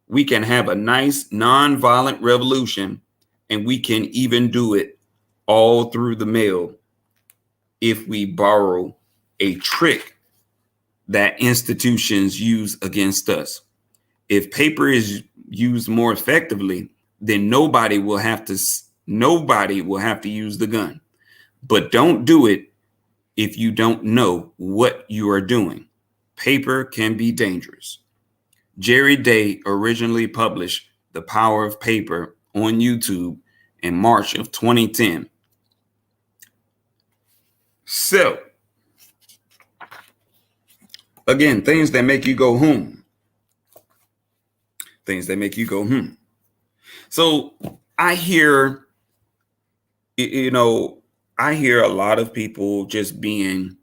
We can have a nice non-violent revolution, and we can even do it all through the mail if we borrow a trick that institutions use against us. If paper is used more effectively, then nobody will have to use the gun. But don't do it if you don't know what you are doing. Paper can be dangerous. Jerry Day originally published The Power of Paper on YouTube in March of 2010. So, again, things that make you go, Things that make you go, So I hear a lot of people just being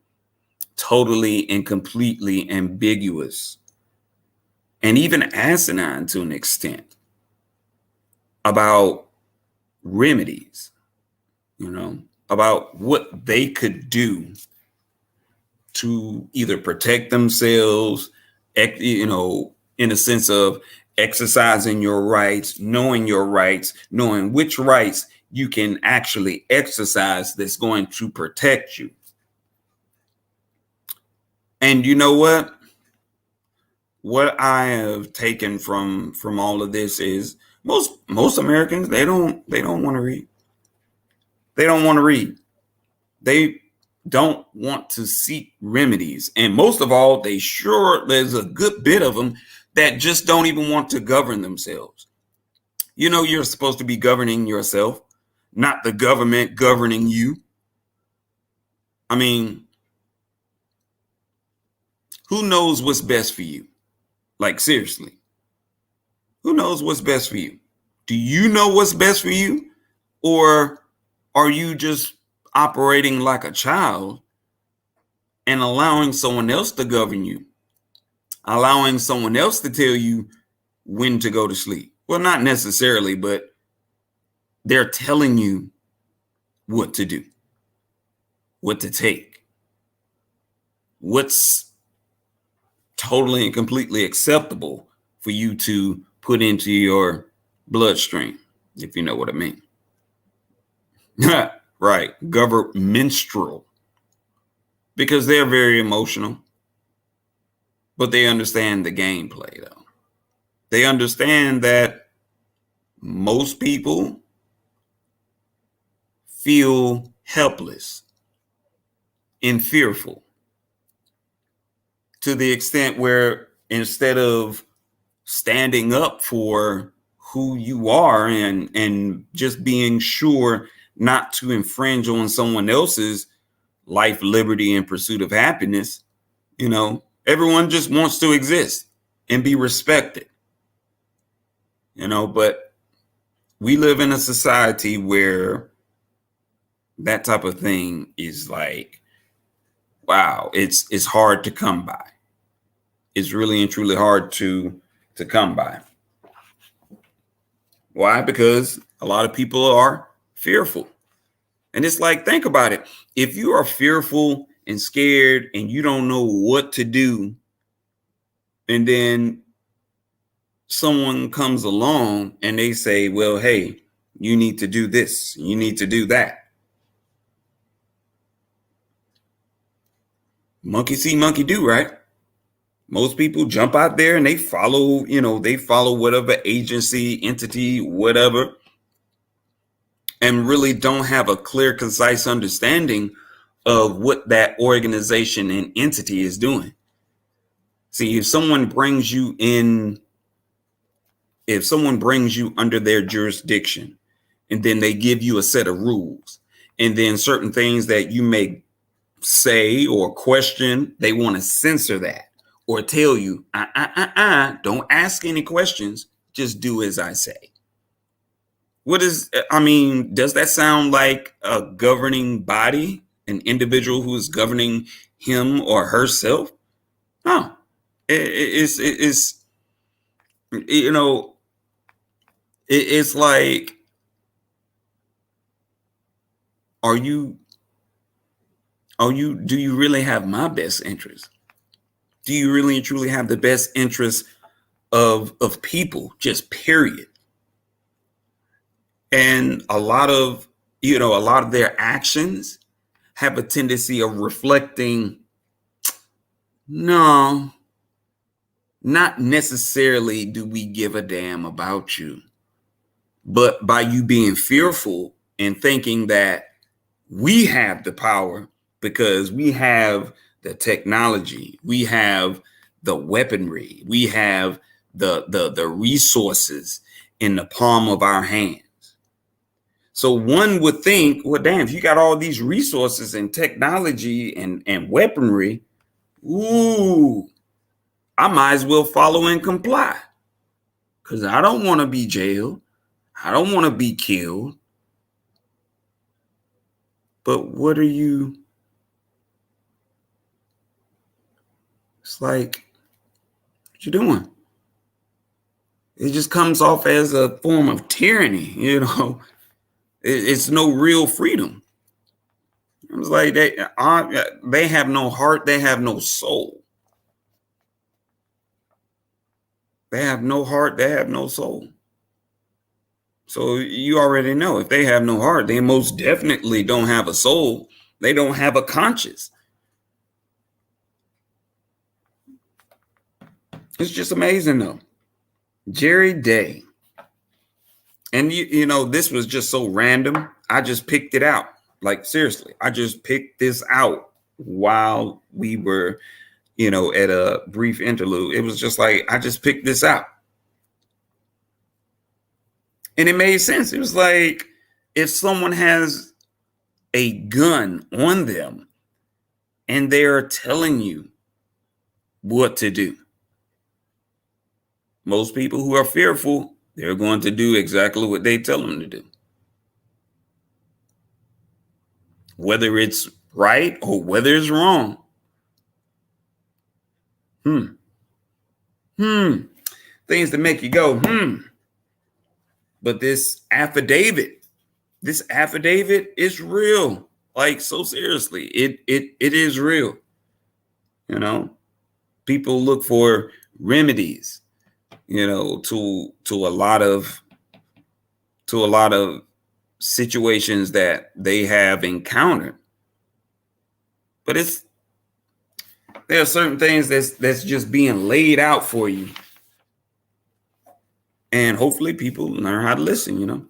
totally and completely ambiguous and even asinine to an extent about remedies, about what they could do to either protect themselves, in a sense of exercising your rights, knowing which rights you can actually exercise that's going to protect you. And you know what? What I have taken from all of this is most Americans, they don't want to read. They don't want to read. They don't want to seek remedies. And most of all, there's a good bit of them that just don't even want to govern themselves. You know, you're supposed to be governing yourself, not the government governing you. I mean, who knows what's best for you? Like, seriously, who knows what's best for you? Do you know what's best for you? Or are you just operating like a child and allowing someone else to govern you? Allowing someone else to tell you when to go to sleep? Well, not necessarily, but they're telling you what to do, what to take, what's totally and completely acceptable for you to put into your bloodstream, if you know what I mean. Right, governmental, because they're very emotional, but they understand the gameplay, though. They understand that most people feel helpless and fearful to the extent where instead of standing up for who you are and just being sure not to infringe on someone else's life, liberty, and pursuit of happiness, you know, everyone just wants to exist and be respected, you know, but we live in a society where that type of thing is like, wow, it's hard to come by. It's really and truly hard to come by. Why? Because a lot of people are fearful. And it's like, think about it. If you are fearful and scared and you don't know what to do, and then someone comes along and they say, well, hey, you need to do this, you need to do that. Monkey see, monkey do, right? Most people jump out there and they follow, they follow whatever agency, entity, whatever, and really don't have a clear, concise understanding of what that organization and entity is doing. See, if someone brings you under their jurisdiction, and then they give you a set of rules, and then certain things that you may say or question, they want to censor that or tell you, don't ask any questions, just do as I say. Does that sound like a governing body, an individual who is governing him or herself? No, it's like, do you really have my best interest? Do you really and truly have the best interest of people, just period? And a lot of their actions have a tendency of reflecting, no, not necessarily do we give a damn about you, but by you being fearful and thinking that we have the power because we have the technology, we have the weaponry, we have the resources in the palm of our hands. So one would think, well, damn, if you got all these resources and technology and weaponry, ooh, I might as well follow and comply, because I don't want to be jailed. I don't want to be killed. But what are you? It's like, what you doing? It just comes off as a form of tyranny, It's no real freedom. It's like they have no heart, they have no soul. They have no heart, they have no soul. So you already know, if they have no heart, they most definitely don't have a soul. They don't have a conscience. It's just amazing though. Jerry Day. And you know, this was just so random. I just picked it out. Like seriously, I just picked this out while we were, you know, at a brief interlude. It was just like I just picked this out. And it made sense. It was like if someone has a gun on them and they are telling you what to do. Most people who are fearful, they're going to do exactly what they tell them to do. Whether it's right or whether it's wrong. Things that make you go, But this affidavit is real. Like, so seriously, it is real. You know, people look for remedies, you know, to a lot of situations that they have encountered. But there are certain things that's just being laid out for you. And hopefully people learn how to listen, you know.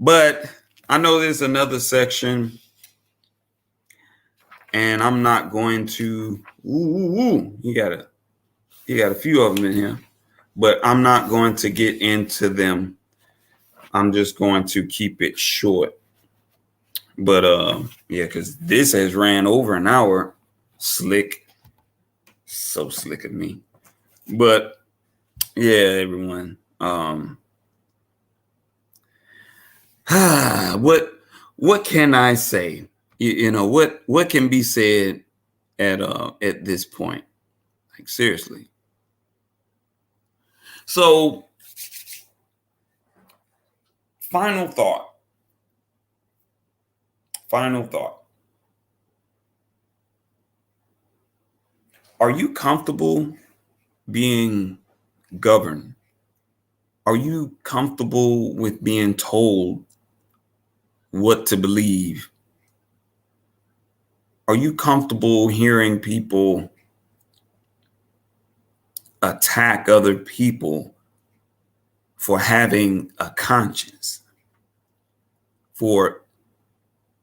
But I know there's another section, and I'm not going to. You got a few of them in here, but I'm not going to get into them. I'm just going to keep it short. But yeah, because this has ran over an hour. Slick, so slick of me. But yeah, everyone. What can I say? You know, what can be said at this point? Like seriously. So final thought. Are you comfortable being governed? Are you comfortable with being told what to believe? Are you comfortable hearing people attack other people for having a conscience, for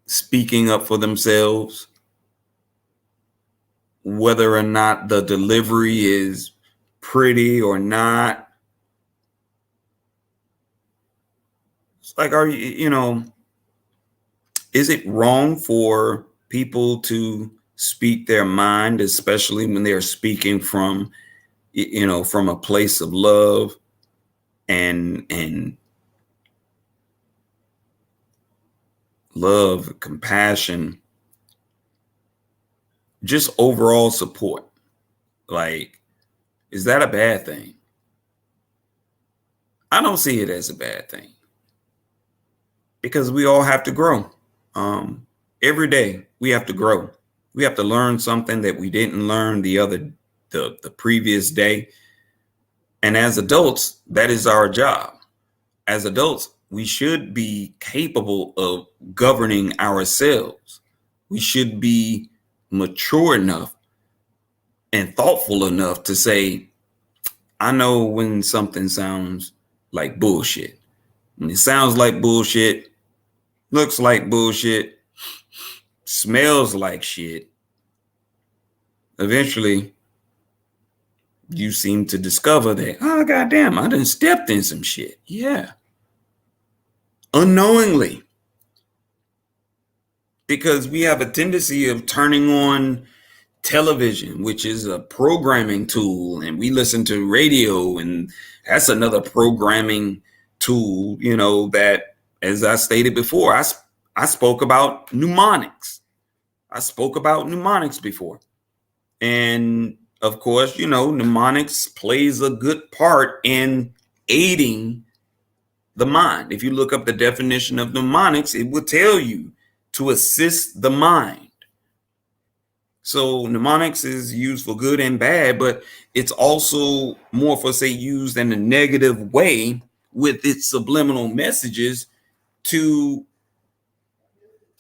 speaking up for themselves, whether or not the delivery is pretty or not? It's like, is it wrong for people to speak their mind, especially when they're speaking from, from a place of love and love, compassion, just overall support? Like, is that a bad thing? I don't see it as a bad thing, because we all have to grow. Every day we have to grow. We have to learn something that we didn't learn the previous day. And as adults, that is our job. As adults, we should be capable of governing ourselves. We should be mature enough and thoughtful enough to say, I know when something sounds like bullshit. When it sounds like bullshit, looks like bullshit, smells like shit, eventually you seem to discover that, oh, goddamn, I done stepped in some shit. Yeah. Unknowingly. Because we have a tendency of turning on television, which is a programming tool, and we listen to radio, and that's another programming tool, that, as I stated before, I spoke about mnemonics. I spoke about mnemonics before. And of course, mnemonics plays a good part in aiding the mind. If you look up the definition of mnemonics, it will tell you to assist the mind. So mnemonics is used for good and bad, but it's also more for, say, used in a negative way with its subliminal messages to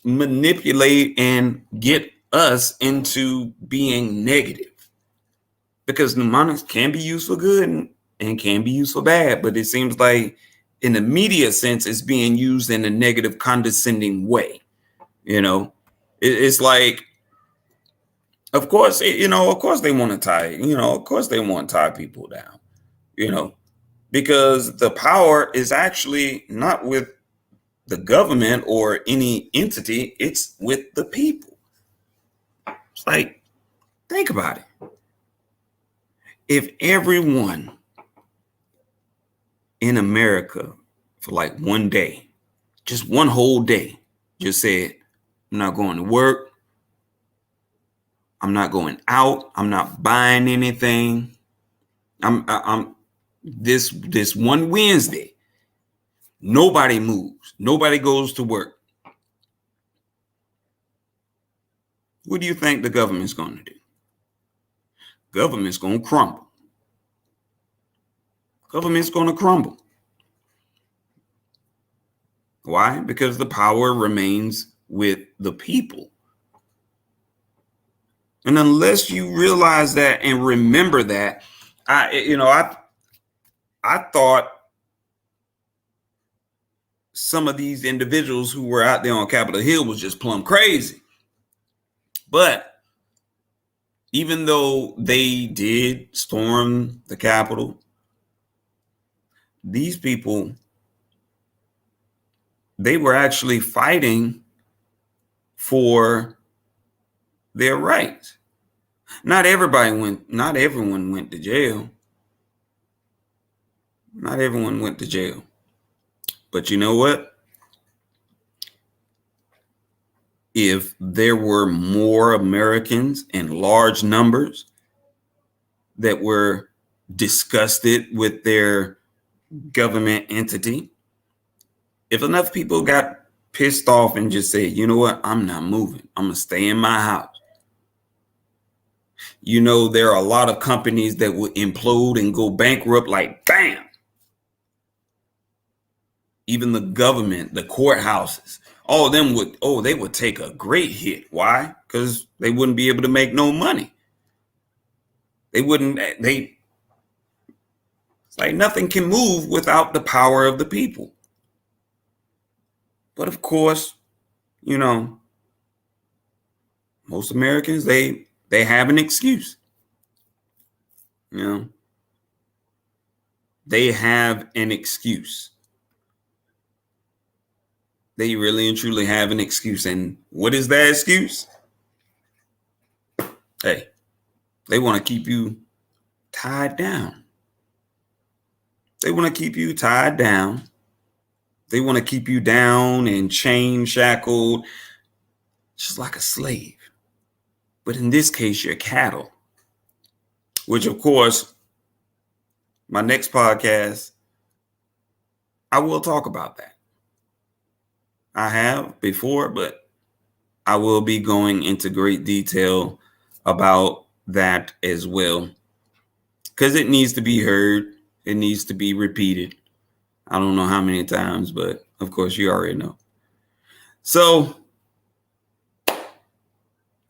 manipulate and get us into being negative. because mnemonics can be used for good and can be used for bad. But it seems like in the media sense, it's being used in a negative, condescending way. It's like, of course, of course they want to tie, of course they want to tie people down, because the power is actually not with the government or any entity, it's with the people. It's like, think about it. If everyone in America for like one day, just one whole day, just said, I'm not going to work, I'm not going out, I'm not buying anything, I'm this one Wednesday, nobody moves, nobody goes to work. What do you think the government's going to do? Government's going to crumble. Government's going to crumble. Why? Because the power remains with the people. And unless you realize that and remember that, I thought some of these individuals who were out there on Capitol Hill was just plumb crazy. But even though they did storm the Capitol, these people, they were actually fighting for their rights. Not everyone went to jail. Not everyone went to jail. But you know what? If there were more Americans in large numbers that were disgusted with their government entity, if enough people got pissed off and just said, you know what, I'm not moving, I'm gonna stay in my house. There are a lot of companies that would implode and go bankrupt like bam. Even the government, the courthouses, all of them would take a great hit. Why? Because they wouldn't be able to make no money. It's like nothing can move without the power of the people. But of course, most Americans, they have an excuse. They have an excuse. They really and truly have an excuse. And what is that excuse? Hey, they want to keep you tied down. They want to keep you tied down. They want to keep you down and chained, shackled, just like a slave. But in this case, you're cattle. Which, of course, my next podcast, I will talk about that. I have before, but I will be going into great detail about that as well. Because it needs to be heard. It needs to be repeated. I don't know how many times, but of course you already know. So,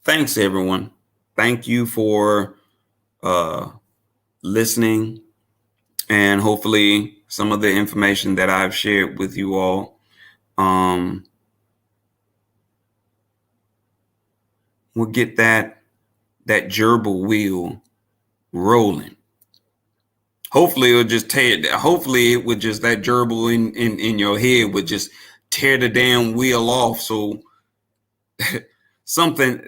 thanks everyone. Thank you for listening. And hopefully some of the information that I've shared with you all will get that gerbil wheel rolling. Hopefully it would just that gerbil in your head would just tear the damn wheel off. So something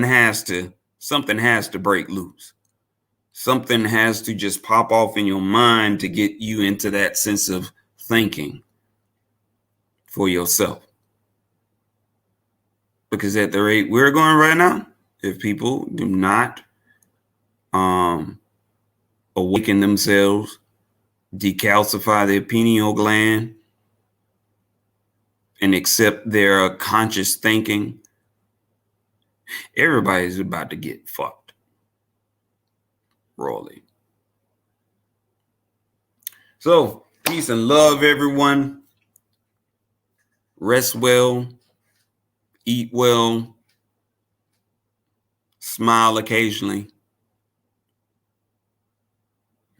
has to break loose. Something has to just pop off in your mind to get you into that sense of thinking for yourself. Because at the rate we're going right now, if people do not awaken themselves, decalcify their pineal gland, and accept their conscious thinking, everybody's about to get fucked. Royally. So, peace and love, everyone. Rest well, eat well, smile occasionally.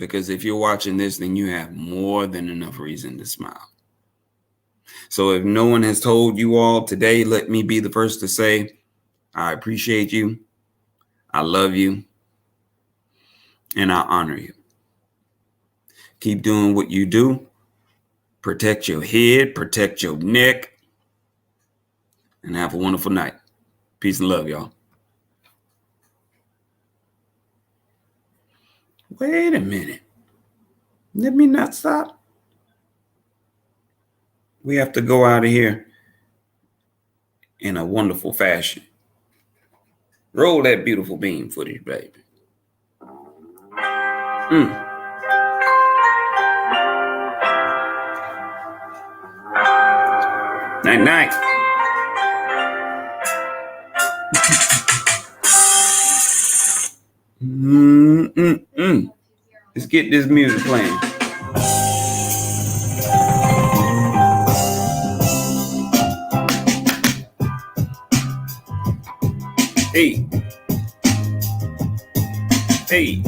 Because if you're watching this, then you have more than enough reason to smile. So if no one has told you all today, let me be the first to say, I appreciate you. I love you. And I honor you. Keep doing what you do. Protect your head, protect your neck, and have a wonderful night. Peace and love, y'all. Wait a minute. Let me not stop. We have to go out of here in a wonderful fashion. Roll that beautiful beam footage, baby. Night, night. Let's get this music playing. Hey. Hey.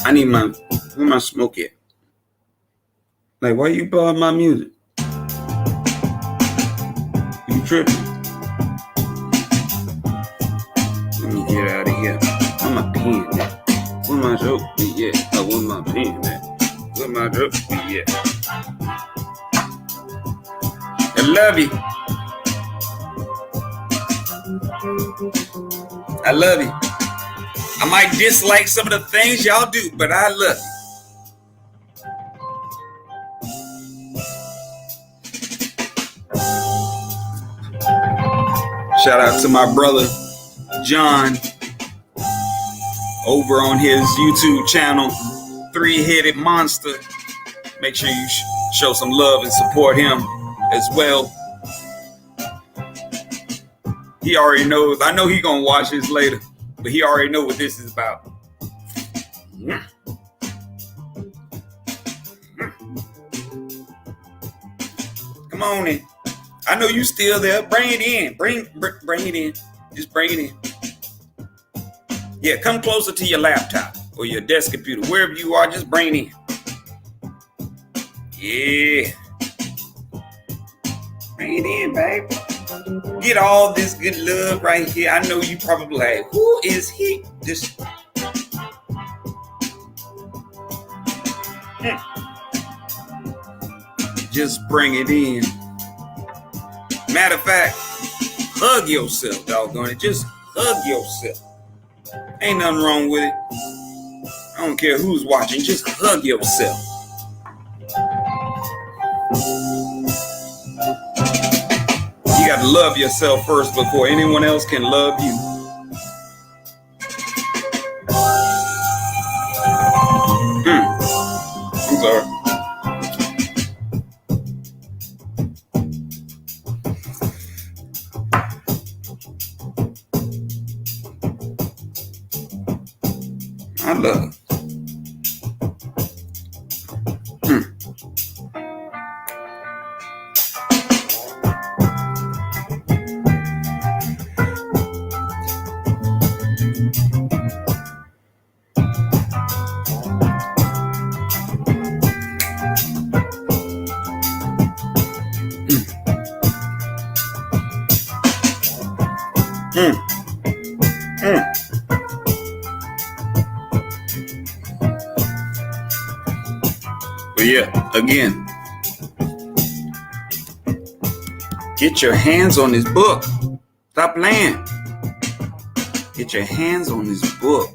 I need where my smoke at? Like, why you blowing my music? You tripping? Let me get out of here. Where my pen at? Where my joke be at? Oh, where my pen at? Where my joke be at? I love you. I love you. I might dislike some of the things y'all do, but I love you. Shout out to my brother, John, over on his YouTube channel, Three-Headed Monster. Make sure you show some love and support him as well. He already knows. I know he gonna watch this later, but he already know what this is about. Come on in. I know you still there. Bring it in. Bring it in. Just bring it in. Yeah, come closer to your laptop or your desk computer. Wherever you are, just bring it in. Yeah. Bring it in, baby. Get all this good love right here. I know you probably like, who is he? Just bring it in. Matter of fact, hug yourself, doggone it. Just hug yourself. Ain't nothing wrong with it. I don't care who's watching. Just hug yourself. You got to love yourself first before anyone else can love you. I'm sorry. I love. But yeah, again, get your hands on this book. Stop playing. Get your hands on this book.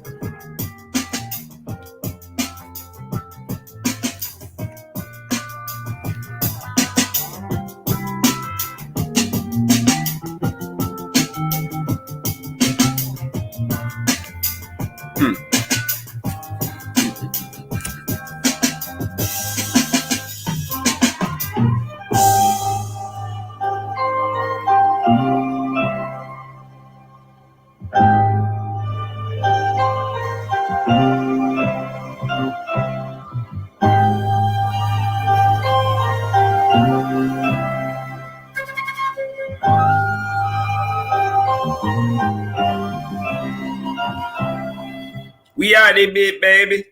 We out there, bit baby.